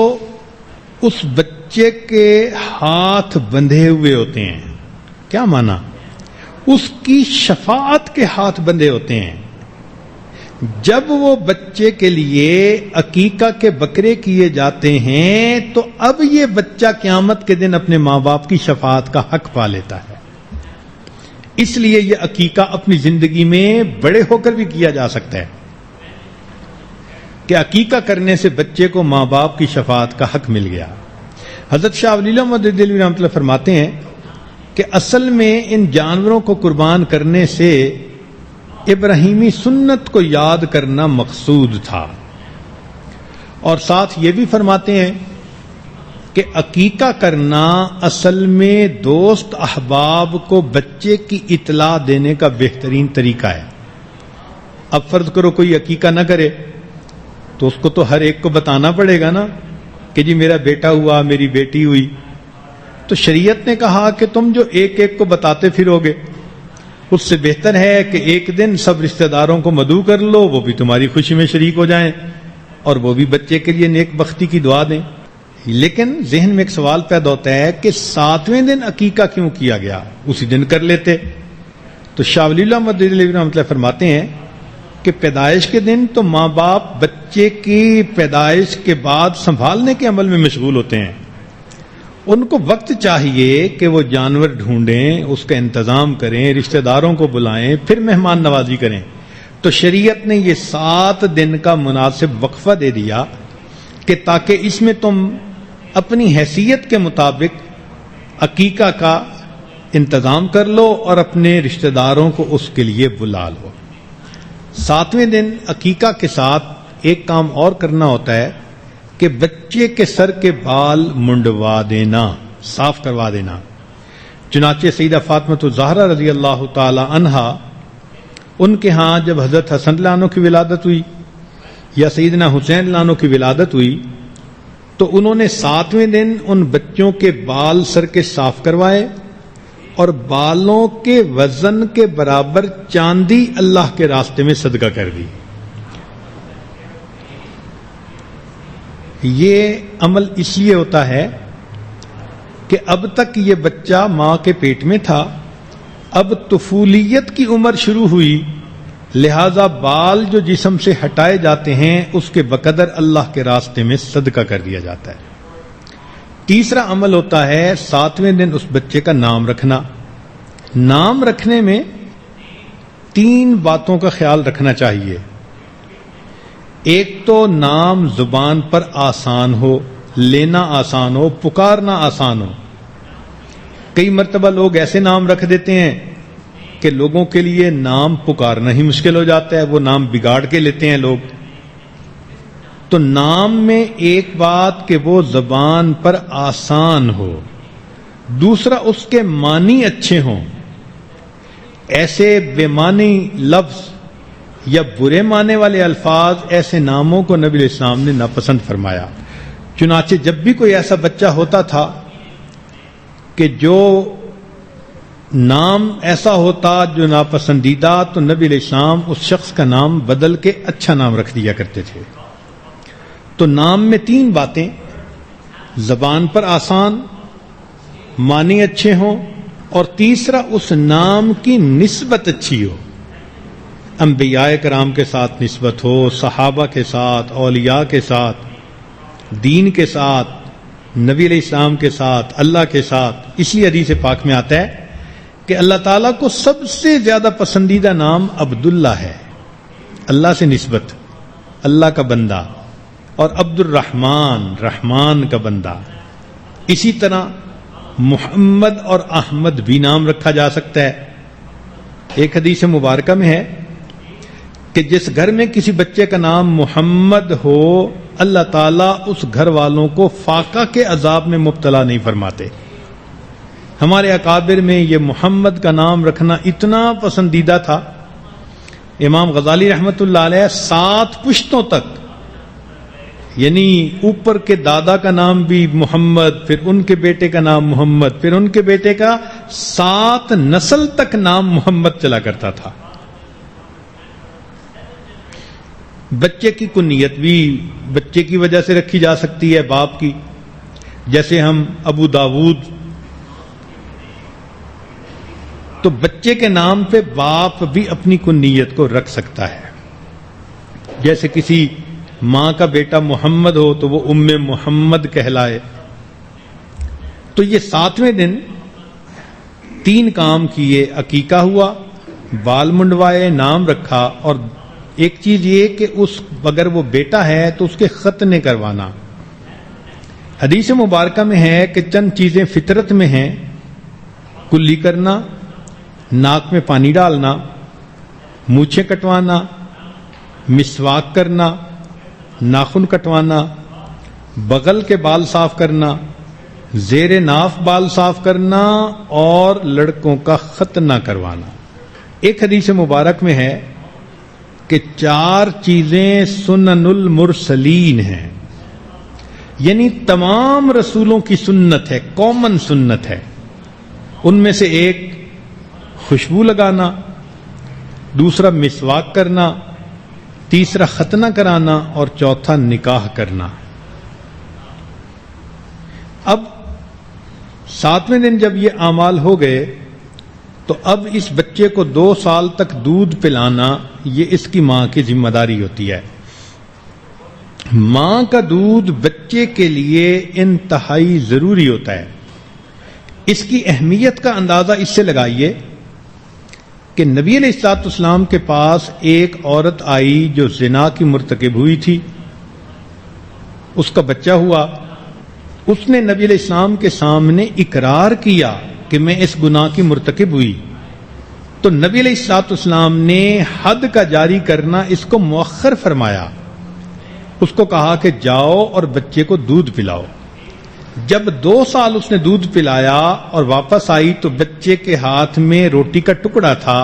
اس بچے کے ہاتھ بندھے ہوئے ہوتے ہیں. کیا مانا؟ اس کی شفاعت کے ہاتھ بندھے ہوتے ہیں. جب وہ بچے کے لیے عقیقہ کے بکرے کیے جاتے ہیں تو اب یہ بچہ قیامت کے دن اپنے ماں باپ کی شفاعت کا حق پا لیتا ہے. اس لیے یہ عقیقہ اپنی زندگی میں بڑے ہو کر بھی کیا جا سکتا ہے کہ عقیقہ کرنے سے بچے کو ماں باپ کی شفاعت کا حق مل گیا. حضرت شاہ ولی اللہ محمد دہلوی رحمۃ اللہ فرماتے ہیں کہ اصل میں ان جانوروں کو قربان کرنے سے ابراہیمی سنت کو یاد کرنا مقصود تھا. اور ساتھ یہ بھی فرماتے ہیں کہ عقیقہ کرنا اصل میں دوست احباب کو بچے کی اطلاع دینے کا بہترین طریقہ ہے. اب فرض کرو کوئی عقیقہ نہ کرے تو اس کو تو ہر ایک کو بتانا پڑے گا نا کہ جی میرا بیٹا ہوا، میری بیٹی ہوئی. تو شریعت نے کہا کہ تم جو ایک ایک کو بتاتے پھرو گے، اس سے بہتر ہے کہ ایک دن سب رشتہ داروں کو مدعو کر لو، وہ بھی تمہاری خوشی میں شریک ہو جائیں اور وہ بھی بچے کے لیے نیک بختی کی دعا دیں. لیکن ذہن میں ایک سوال پیدا ہوتا ہے کہ 7ویں دن عقیقہ کیوں کیا گیا؟ اسی دن کر لیتے. تو شاہ ولی اللہ محمد دہلوی رحمۃ اللہ فرماتے ہیں کہ پیدائش کے دن تو ماں باپ بچے کی پیدائش کے بعد سنبھالنے کے عمل میں مشغول ہوتے ہیں. ان کو وقت چاہیے کہ وہ جانور ڈھونڈیں، اس کا انتظام کریں، رشتہ داروں کو بلائیں، پھر مہمان نوازی کریں. تو شریعت نے یہ 7 دن کا مناسب وقفہ دے دیا کہ تاکہ اس میں تم اپنی حیثیت کے مطابق عقیقہ کا انتظام کر لو اور اپنے رشتہ داروں کو اس کے لیے بلا لو. 7ویں دن عقیقہ کے ساتھ ایک کام اور کرنا ہوتا ہے کہ بچے کے سر کے بال منڈوا دینا، صاف کروا دینا. چنانچہ سیدہ فاطمہ الزہرا رضی اللہ تعالی عنہا، ان کے ہاں جب حضرت حسن اللہ عنہ کی ولادت ہوئی یا سیدنا حسین اللہ عنہ کی ولادت ہوئی تو انہوں نے 7ویں دن ان بچوں کے بال سر کے صاف کروائے اور بالوں کے وزن کے برابر چاندی اللہ کے راستے میں صدقہ کر دی. یہ عمل اس لیے ہوتا ہے کہ اب تک یہ بچہ ماں کے پیٹ میں تھا، اب طفولیت کی عمر شروع ہوئی، لہذا بال جو جسم سے ہٹائے جاتے ہیں اس کے بقدر اللہ کے راستے میں صدقہ کر دیا جاتا ہے. تیسرا عمل ہوتا ہے 7ویں دن اس بچے کا نام رکھنا. نام رکھنے میں 3 باتوں کا خیال رکھنا چاہیے. ایک تو نام زبان پر آسان ہو، لینا آسان ہو، پکارنا آسان ہو. کئی مرتبہ لوگ ایسے نام رکھ دیتے ہیں کہ لوگوں کے لیے نام پکارنا ہی مشکل ہو جاتا ہے، وہ نام بگاڑ کے لیتے ہیں لوگ. تو نام میں ایک بات کہ وہ زبان پر آسان ہو، دوسرا اس کے معنی اچھے ہوں. ایسے بے معنی لفظ یا برے معنی والے الفاظ، ایسے ناموں کو نبی علیہ السلام نے ناپسند فرمایا. چنانچہ جب بھی کوئی ایسا بچہ ہوتا تھا کہ جو نام ایسا ہوتا جو ناپسندیدہ، تو نبی علیہ السلام اس شخص کا نام بدل کے اچھا نام رکھ دیا کرتے تھے. تو نام میں 3 باتیں، زبان پر آسان، معنی اچھے ہوں، اور تیسرا اس نام کی نسبت اچھی ہو. انبیاء کرام کے ساتھ نسبت ہو، صحابہ کے ساتھ، اولیاء کے ساتھ، دین کے ساتھ، نبی علیہ السلام کے ساتھ، اللہ کے ساتھ. اس لیے حدیث پاک میں آتا ہے کہ اللہ تعالیٰ کو سب سے زیادہ پسندیدہ نام عبداللہ ہے، اللہ سے نسبت، اللہ کا بندہ، اور عبد الرحمن، رحمان کا بندہ. اسی طرح محمد اور احمد بھی نام رکھا جا سکتا ہے. ایک حدیث مبارکہ میں ہے کہ جس گھر میں کسی بچے کا نام محمد ہو، اللہ تعالیٰ اس گھر والوں کو فاقہ کے عذاب میں مبتلا نہیں فرماتے. ہمارے اکابر میں یہ محمد کا نام رکھنا اتنا پسندیدہ تھا، امام غزالی رحمۃ اللہ علیہ 7 پشتوں تک، یعنی اوپر کے دادا کا نام بھی محمد، پھر ان کے بیٹے کا نام محمد، پھر ان کے بیٹے کا 7 نسل تک نام محمد چلا کرتا تھا. بچے کی کنیت بھی بچے کی وجہ سے رکھی جا سکتی ہے، باپ کی. جیسے ہم ابو داود، تو بچے کے نام پہ باپ بھی اپنی کنیت کو رکھ سکتا ہے. جیسے کسی ماں کا بیٹا محمد ہو تو وہ ام محمد کہلائے. تو یہ 7ویں دن 3 کام کیے، عقیقہ ہوا، بال منڈوائے، نام رکھا، اور ایک چیز یہ کہ اگر وہ بیٹا ہے تو اس کے ختنے کروانا. حدیث مبارکہ میں ہے کہ چند چیزیں فطرت میں ہیں: کلی کرنا، ناک میں پانی ڈالنا، مونچھیں کٹوانا، مسواک کرنا، ناخن کٹوانا، بغل کے بال صاف کرنا، زیر ناف بال صاف کرنا، اور لڑکوں کا ختنہ کروانا. ایک حدیث مبارک میں ہے کہ 4 چیزیں سنن المرسلین ہیں، یعنی تمام رسولوں کی سنت ہے، کامن سنت ہے. ان میں سے ایک خوشبو لگانا، دوسرا مسواک کرنا، تیسرا ختنہ کرانا، اور چوتھا نکاح کرنا. اب 7ویں دن جب یہ اعمال ہو گئے تو اب اس بچے کو 2 سال تک دودھ پلانا یہ اس کی ماں کی ذمہ داری ہوتی ہے. ماں کا دودھ بچے کے لیے انتہائی ضروری ہوتا ہے. اس کی اہمیت کا اندازہ اس سے لگائیے کہ نبی علیہ الصلوۃ والسلام کے پاس ایک عورت آئی جو زنا کی مرتکب ہوئی تھی، اس کا بچہ ہوا. اس نے نبی علیہ السلام کے سامنے اقرار کیا کہ میں اس گناہ کی مرتکب ہوئی. تو نبی علیہ الصلوۃ والسلام نے حد کا جاری کرنا اس کو مؤخر فرمایا. اس کو کہا کہ جاؤ اور بچے کو دودھ پلاؤ. جب 2 سال اس نے دودھ پلایا اور واپس آئی تو بچے کے ہاتھ میں روٹی کا ٹکڑا تھا،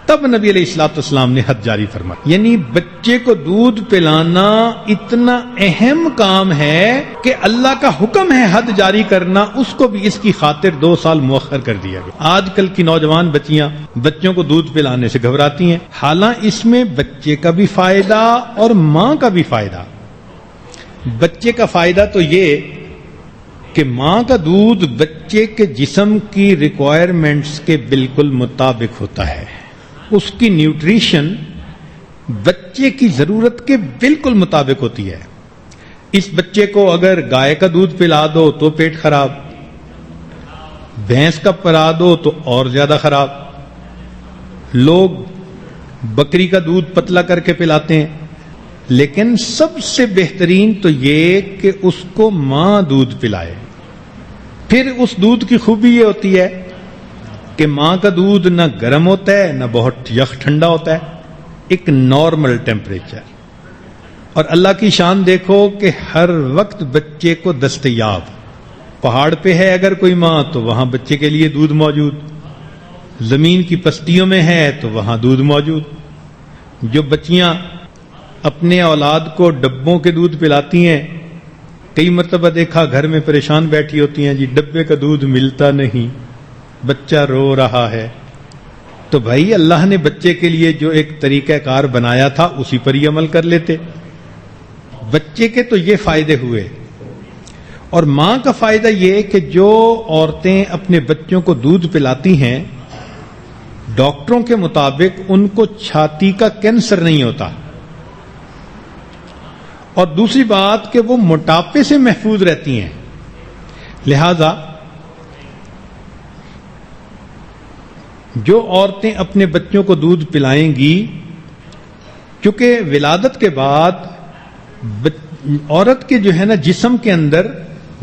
تب نبی علیہ الصلوۃ والسلام نے حد جاری فرمایا. یعنی بچے کو دودھ پلانا اتنا اہم کام ہے کہ اللہ کا حکم ہے حد جاری کرنا، اس کو بھی اس کی خاطر 2 سال مؤخر کر دیا گیا. آج کل کی نوجوان بچیاں بچوں کو دودھ پلانے سے گھبراتی ہیں، حالانکہ اس میں بچے کا بھی فائدہ اور ماں کا بھی فائدہ. بچے کا فائدہ تو یہ کہ ماں کا دودھ بچے کے جسم کی ریکوائرمنٹس کے بالکل مطابق ہوتا ہے. اس کی نیوٹریشن بچے کی ضرورت کے بالکل مطابق ہوتی ہے. اس بچے کو اگر گائے کا دودھ پلا دو تو پیٹ خراب، بھینس کا پلا دو تو اور زیادہ خراب. لوگ بکری کا دودھ پتلا کر کے پلاتے ہیں، لیکن سب سے بہترین تو یہ کہ اس کو ماں دودھ پلائے. پھر اس دودھ کی خوبی یہ ہوتی ہے کہ ماں کا دودھ نہ گرم ہوتا ہے نہ بہت یخ ٹھنڈا ہوتا ہے، ایک نارمل ٹیمپریچر. اور اللہ کی شان دیکھو کہ ہر وقت بچے کو دستیاب. پہاڑ پہ ہے اگر کوئی ماں تو وہاں بچے کے لیے دودھ موجود، زمین کی پستیوں میں ہے تو وہاں دودھ موجود. جو بچیاں اپنے اولاد کو ڈبوں کے دودھ پلاتی ہیں، کئی مرتبہ دیکھا گھر میں پریشان بیٹھی ہوتی ہیں، جی ڈبے کا دودھ ملتا نہیں، بچہ رو رہا ہے. تو بھائی اللہ نے بچے کے لیے جو ایک طریقہ کار بنایا تھا اسی پر ہی عمل کر لیتے. بچے کے تو یہ فائدے ہوئے. اور ماں کا فائدہ یہ کہ جو عورتیں اپنے بچوں کو دودھ پلاتی ہیں، ڈاکٹروں کے مطابق ان کو چھاتی کا کینسر نہیں ہوتا. اور دوسری بات کہ وہ موٹاپے سے محفوظ رہتی ہیں. لہذا جو عورتیں اپنے بچوں کو دودھ پلائیں گی، کیونکہ ولادت کے بعد عورت کے جو ہے نا جسم کے اندر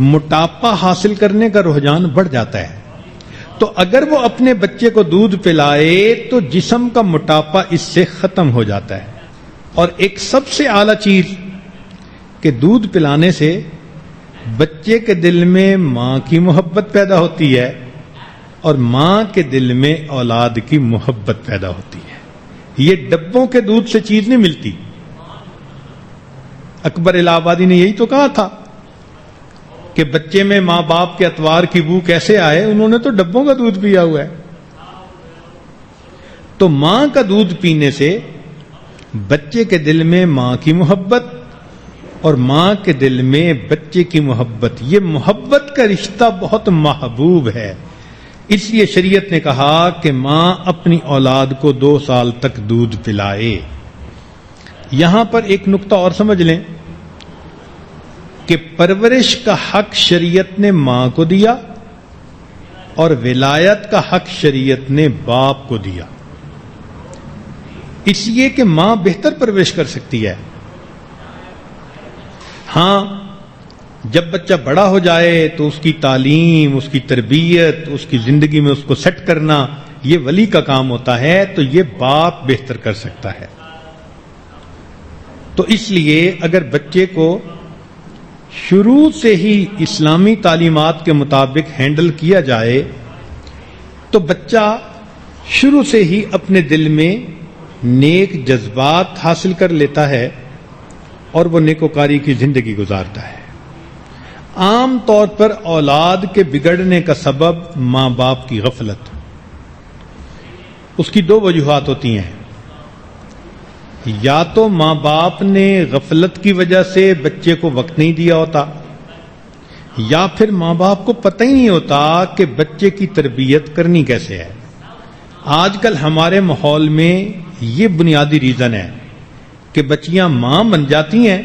موٹاپا حاصل کرنے کا رجحان بڑھ جاتا ہے، تو اگر وہ اپنے بچے کو دودھ پلائے تو جسم کا موٹاپا اس سے ختم ہو جاتا ہے. اور ایک سب سے اعلیٰ چیز کہ دودھ پلانے سے بچے کے دل میں ماں کی محبت پیدا ہوتی ہے اور ماں کے دل میں اولاد کی محبت پیدا ہوتی ہے. یہ ڈبوں کے دودھ سے چیز نہیں ملتی. اکبر الہ آبادی نے یہی تو کہا تھا کہ بچے میں ماں باپ کے اتوار کی بو کیسے آئے، انہوں نے تو ڈبوں کا دودھ پیا ہوا ہے. تو ماں کا دودھ پینے سے بچے کے دل میں ماں کی محبت اور ماں کے دل میں بچے کی محبت، یہ محبت کا رشتہ بہت محبوب ہے. اس لیے شریعت نے کہا کہ ماں اپنی اولاد کو 2 سال تک دودھ پلائے. یہاں پر ایک نقطہ اور سمجھ لیں کہ پرورش کا حق شریعت نے ماں کو دیا اور ولایت کا حق شریعت نے باپ کو دیا، اس لیے کہ ماں بہتر پرورش کر سکتی ہے. ہاں جب بچہ بڑا ہو جائے تو اس کی تعلیم، اس کی تربیت، اس کی زندگی میں اس کو سیٹ کرنا یہ ولی کا کام ہوتا ہے، تو یہ باپ بہتر کر سکتا ہے. تو اس لیے اگر بچے کو شروع سے ہی اسلامی تعلیمات کے مطابق ہینڈل کیا جائے تو بچہ شروع سے ہی اپنے دل میں نیک جذبات حاصل کر لیتا ہے اور وہ نیکوکاری کی زندگی گزارتا ہے. عام طور پر اولاد کے بگڑنے کا سبب ماں باپ کی غفلت. اس کی 2 وجوہات ہوتی ہیں. یا تو ماں باپ نے غفلت کی وجہ سے بچے کو وقت نہیں دیا ہوتا، یا پھر ماں باپ کو پتہ ہی نہیں ہوتا کہ بچے کی تربیت کرنی کیسے ہے. آج کل ہمارے ماحول میں یہ بنیادی ریزن ہے کہ بچیاں ماں بن جاتی ہیں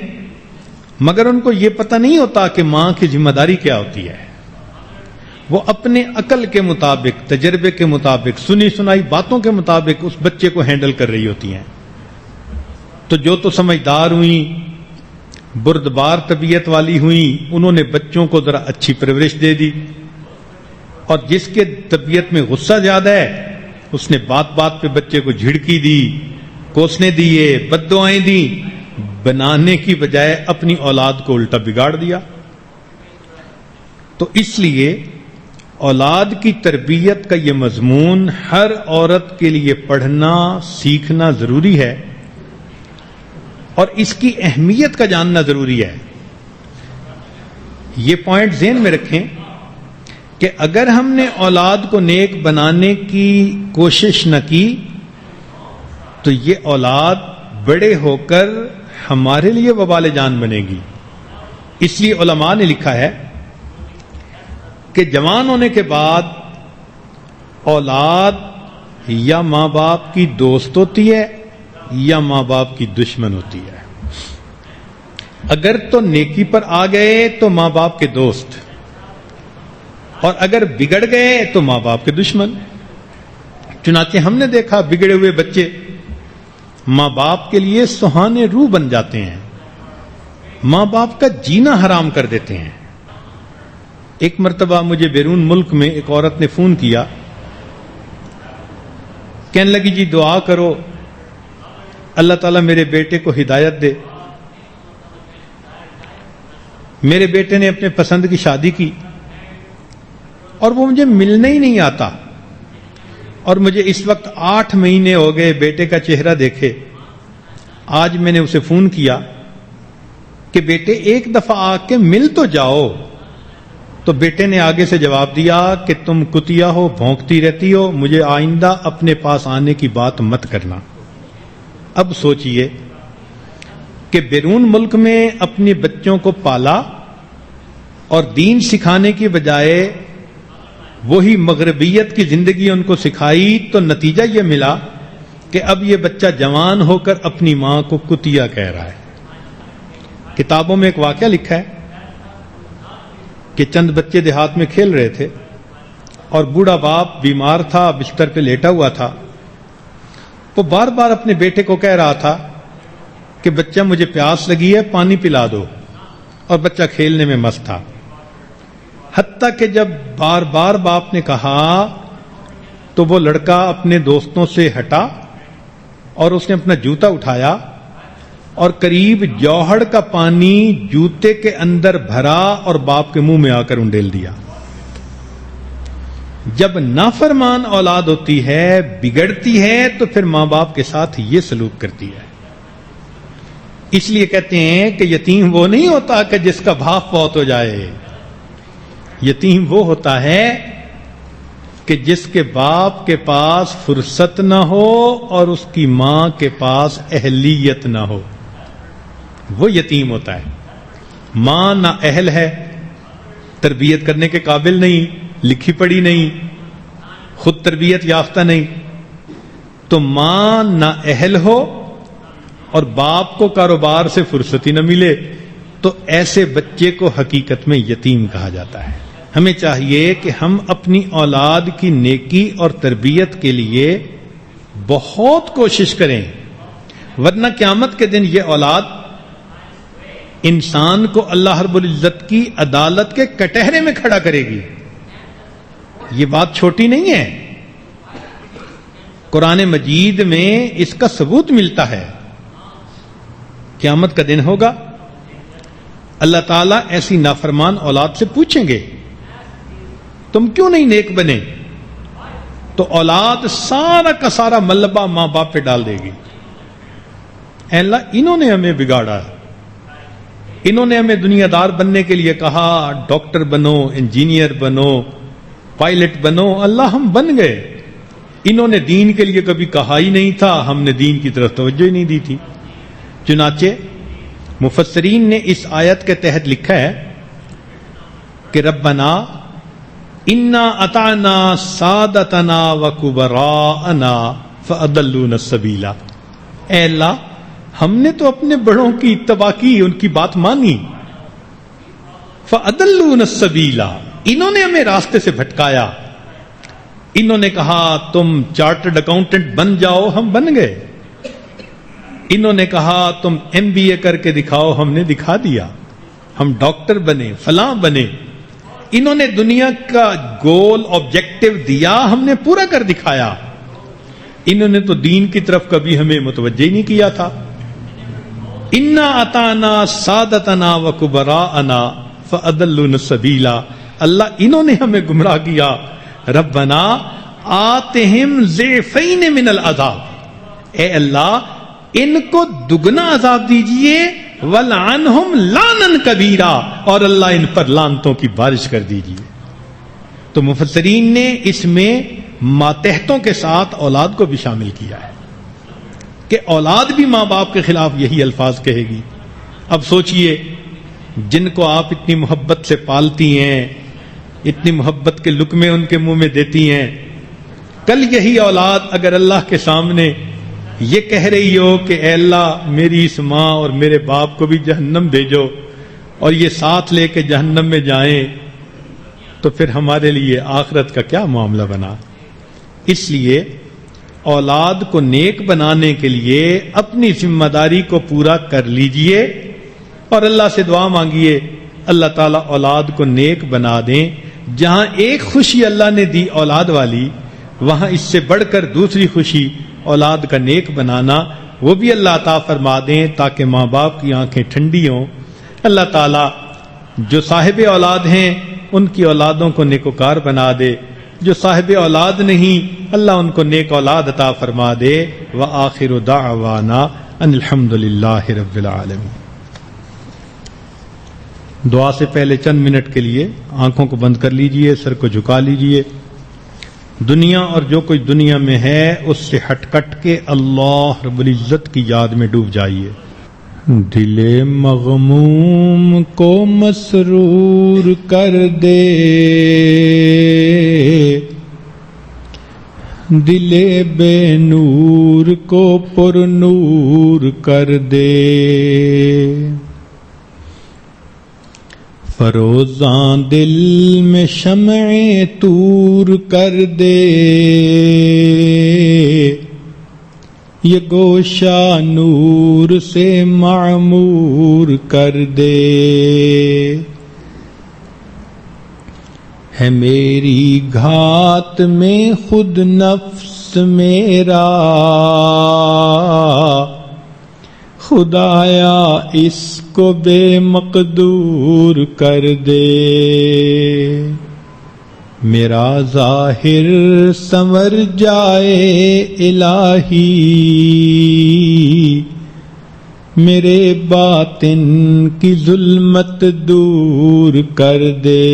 مگر ان کو یہ پتہ نہیں ہوتا کہ ماں کی ذمہ داری کیا ہوتی ہے. وہ اپنے عقل کے مطابق، تجربے کے مطابق، سنی سنائی باتوں کے مطابق اس بچے کو ہینڈل کر رہی ہوتی ہیں. تو جو تو سمجھدار ہوئیں، بردبار طبیعت والی ہوئیں، انہوں نے بچوں کو ذرا اچھی پرورش دے دی، اور جس کے طبیعت میں غصہ زیادہ ہے اس نے بات بات پہ بچے کو جھڑکی دی، کوسنے دیے، بد دعائیں دی، بنانے کی بجائے اپنی اولاد کو الٹا بگاڑ دیا. تو اس لیے اولاد کی تربیت کا یہ مضمون ہر عورت کے لیے پڑھنا، سیکھنا ضروری ہے اور اس کی اہمیت کا جاننا ضروری ہے. یہ پوائنٹ ذہن میں رکھیں کہ اگر ہم نے اولاد کو نیک بنانے کی کوشش نہ کی تو یہ اولاد بڑے ہو کر ہمارے لیے وبال جان بنے گی. اس لیے علماء نے لکھا ہے کہ جوان ہونے کے بعد اولاد یا ماں باپ کی دوست ہوتی ہے یا ماں باپ کی دشمن ہوتی ہے. اگر تو نیکی پر آ گئے تو ماں باپ کے دوست، اور اگر بگڑ گئے تو ماں باپ کے دشمن. چنانچہ ہم نے دیکھا بگڑے ہوئے بچے ماں باپ کے لیے سہانے روح بن جاتے ہیں، ماں باپ کا جینا حرام کر دیتے ہیں. ایک مرتبہ مجھے بیرون ملک میں ایک عورت نے فون کیا، کہنے لگی جی دعا کرو اللہ تعالیٰ میرے بیٹے کو ہدایت دے. میرے بیٹے نے اپنے پسند کی شادی کی اور وہ مجھے ملنے ہی نہیں آتا، اور مجھے اس وقت 8 مہینے ہو گئے بیٹے کا چہرہ دیکھے. آج میں نے اسے فون کیا کہ بیٹے ایک دفعہ آ کے مل تو جاؤ. تو بیٹے نے آگے سے جواب دیا کہ تم کتیا ہو، بھونکتی رہتی ہو، مجھے آئندہ اپنے پاس آنے کی بات مت کرنا. اب سوچئے کہ بیرون ملک میں اپنے بچوں کو پالا اور دین سکھانے کی بجائے وہی مغربیت کی زندگی ان کو سکھائی، تو نتیجہ یہ ملا کہ اب یہ بچہ جوان ہو کر اپنی ماں کو کتیا کہہ رہا ہے. کتابوں میں ایک واقعہ لکھا ہے کہ چند بچے دیہات میں کھیل رہے تھے اور بوڑھا باپ بیمار تھا، بستر پہ لیٹا ہوا تھا. وہ بار بار اپنے بیٹے کو کہہ رہا تھا کہ بچہ مجھے پیاس لگی ہے، پانی پلا دو، اور بچہ کھیلنے میں مست تھا. حتیٰ کہ جب بار بار باپ نے کہا تو وہ لڑکا اپنے دوستوں سے ہٹا اور اس نے اپنا جوتا اٹھایا اور قریب جوہڑ کا پانی جوتے کے اندر بھرا اور باپ کے منہ میں آ کر انڈیل دیا. جب نافرمان اولاد ہوتی ہے، بگڑتی ہے، تو پھر ماں باپ کے ساتھ یہ سلوک کرتی ہے. اس لیے کہتے ہیں کہ یتیم وہ نہیں ہوتا کہ جس کا باپ فوت ہو جائے. یتیم وہ ہوتا ہے کہ جس کے باپ کے پاس فرصت نہ ہو اور اس کی ماں کے پاس اہلیت نہ ہو، وہ یتیم ہوتا ہے. ماں نہ اہل ہے، تربیت کرنے کے قابل نہیں، لکھی پڑھی نہیں، خود تربیت یافتہ نہیں، تو ماں نہ اہل ہو اور باپ کو کاروبار سے فرصت ہی نہ ملے، تو ایسے بچے کو حقیقت میں یتیم کہا جاتا ہے۔ ہمیں چاہیے کہ ہم اپنی اولاد کی نیکی اور تربیت کے لیے بہت کوشش کریں، ورنہ قیامت کے دن یہ اولاد انسان کو اللہ رب العزت کی عدالت کے کٹہرے میں کھڑا کرے گی۔ یہ بات چھوٹی نہیں ہے، قرآن مجید میں اس کا ثبوت ملتا ہے۔ قیامت کا دن ہوگا، اللہ تعالیٰ ایسی نافرمان اولاد سے پوچھیں گے تم کیوں نہیں نیک بنے؟ تو اولاد سارا کا سارا ملبہ ماں باپ پہ ڈال دے گی، اے اللہ انہوں نے ہمیں بگاڑا، انہوں نے ہمیں دنیا دار بننے کے لیے کہا، ڈاکٹر بنو، انجینئر بنو، پائلٹ بنو، اللہ ہم بن گئے، انہوں نے دین کے لیے کبھی کہا ہی نہیں تھا، ہم نے دین کی طرف توجہ ہی نہیں دی تھی۔ چنانچہ مفسرین نے اس آیت کے تحت لکھا ہے کہ ربنا انا اطعنا سادتنا وکبراءنا فاضلونا السبیل، اے اللہ ہم نے تو اپنے بڑوں کی اتباع کی، ان کی بات مانی، فاضلونا السبیل، انہوں نے ہمیں راستے سے بھٹکایا، انہوں نے کہا تم چارٹرڈ اکاؤنٹنٹ بن جاؤ، ہم بن گئے، انہوں نے کہا تم MBA کر کے دکھاؤ، ہم نے دکھا دیا، ہم ڈاکٹر بنے، فلاں بنے، انہوں نے دنیا کا گول آبجیکٹو دیا، ہم نے پورا کر دکھایا، انہوں نے تو دین کی طرف کبھی ہمیں متوجہ ہی نہیں کیا تھا۔ انا اطعنا سادتنا وکبراءنا فاضلونا السبیل، اللہ انہوں نے ہمیں گمراہ کیا، ربنا آتہم ضعفین من العذاب، اے اللہ ان کو دگنا عذاب دیجئے، وَلْعَنْهُمْ لَعْنًا كَبِيرًا، اور اللہ ان پر لعنتوں کی بارش کر دیجئے۔ تو مفسرین نے اس میں ماتحتوں کے ساتھ اولاد کو بھی شامل کیا ہے کہ اولاد بھی ماں باپ کے خلاف یہی الفاظ کہے گی۔ اب سوچئے جن کو آپ اتنی محبت سے پالتی ہیں، اتنی محبت کے لقمے ان کے منہ میں دیتی ہیں، کل یہی اولاد اگر اللہ کے سامنے یہ کہہ رہی ہو کہ اے اللہ میری اس ماں اور میرے باپ کو بھی جہنم بھیجو، اور یہ ساتھ لے کے جہنم میں جائیں، تو پھر ہمارے لیے آخرت کا کیا معاملہ بنا؟ اس لیے اولاد کو نیک بنانے کے لیے اپنی ذمہ داری کو پورا کر لیجئے اور اللہ سے دعا مانگیے اللہ تعالیٰ اولاد کو نیک بنا دیں۔ جہاں ایک خوشی اللہ نے دی اولاد والی، وہاں اس سے بڑھ کر دوسری خوشی اولاد کا نیک بنانا وہ بھی اللہ عطا فرما دیں، تاکہ ماں باپ کی آنکھیں ٹھنڈی ہوں۔ اللہ تعالیٰ جو صاحب اولاد ہیں ان کی اولادوں کو نیکوکار بنا دے، جو صاحب اولاد نہیں اللہ ان کو نیک اولاد عطا فرما دے۔ وآخر دعوانا ان الحمد للہ رب العالمین۔ دعا سے پہلے چند منٹ کے لیے آنکھوں کو بند کر لیجئے، سر کو جھکا لیجئے، دنیا اور جو کوئی دنیا میں ہے اس سے ہٹ کٹ کے اللہ رب العزت کی یاد میں ڈوب جائیے۔ دل مغموم کو مسرور کر دے، دل بے نور کو پر نور کر دے، فروزاں دل میں شمع طور کر دے، یہ گوشہ نور سے معمور کر دے، ہے میری گھات میں خود نفس میرا، خدایا اس کو بے مقدور کر دے، میرا ظاہر سنور جائے الہی، میرے باطن کی ظلمت دور کر دے،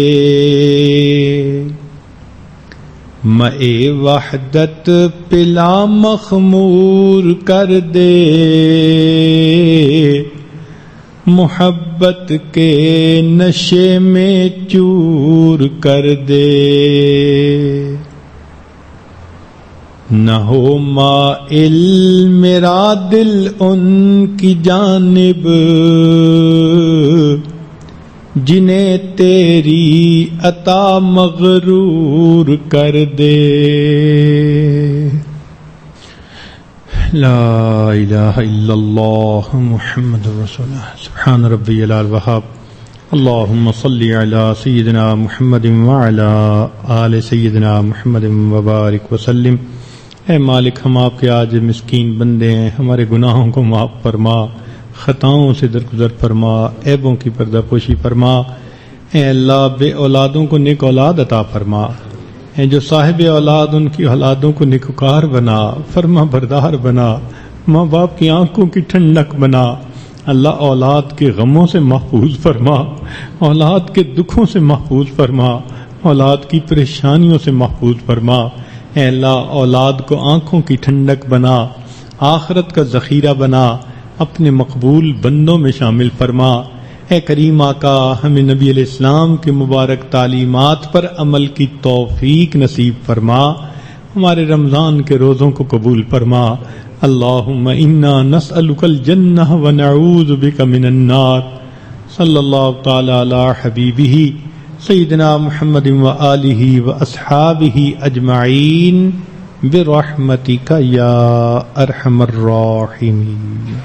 مئے وحدت پلا مخمور کر دے، محبت کے نشے میں چور کر دے، نہ ہو مائل میرا دل ان کی جانب جنہیں تیری عطا مغرور کر دے۔ لا الہ الا اللہ محمد رسول اللہ۔ سبحان ربی العلی الوہاب۔ اللہم صلی علی سیدنا محمد وعلی آل سیدنا محمد وبارک وسلم۔ اے مالک، ہم آپ کے آج مسکین بندے ہیں، ہمارے گناہوں کو معاف فرما، خطاؤں سے درگزر فرما، عیبوں کی پردہ پوشی فرما۔ اے اللہ، بے اولادوں کو نیک اولاد عطا فرما، اے جو صاحب اولاد ان کی اولادوں کو نیکوکار بنا، فرما بردار بنا، ماں باپ کی آنکھوں کی ٹھنڈک بنا۔ اللہ، اولاد کے غموں سے محفوظ فرما، اولاد کے دکھوں سے محفوظ فرما، اولاد کی پریشانیوں سے محفوظ فرما۔ اے اللہ، اولاد کو آنکھوں کی ٹھنڈک بنا، آخرت کا ذخیرہ بنا، اپنے مقبول بندوں میں شامل فرما۔ اے کریم آقا، ہمیں نبی علیہ السلام کے مبارک تعلیمات پر عمل کی توفیق نصیب فرما، ہمارے رمضان کے روزوں کو قبول فرما۔ اللہم انا نسألک الجنہ ونعوذ بک من النار۔ صلی اللہ تعالی علی حبیبہ سیدنا محمد وآلہ واصحابہ اجمعین برحمتک یا ارحم الراحمین۔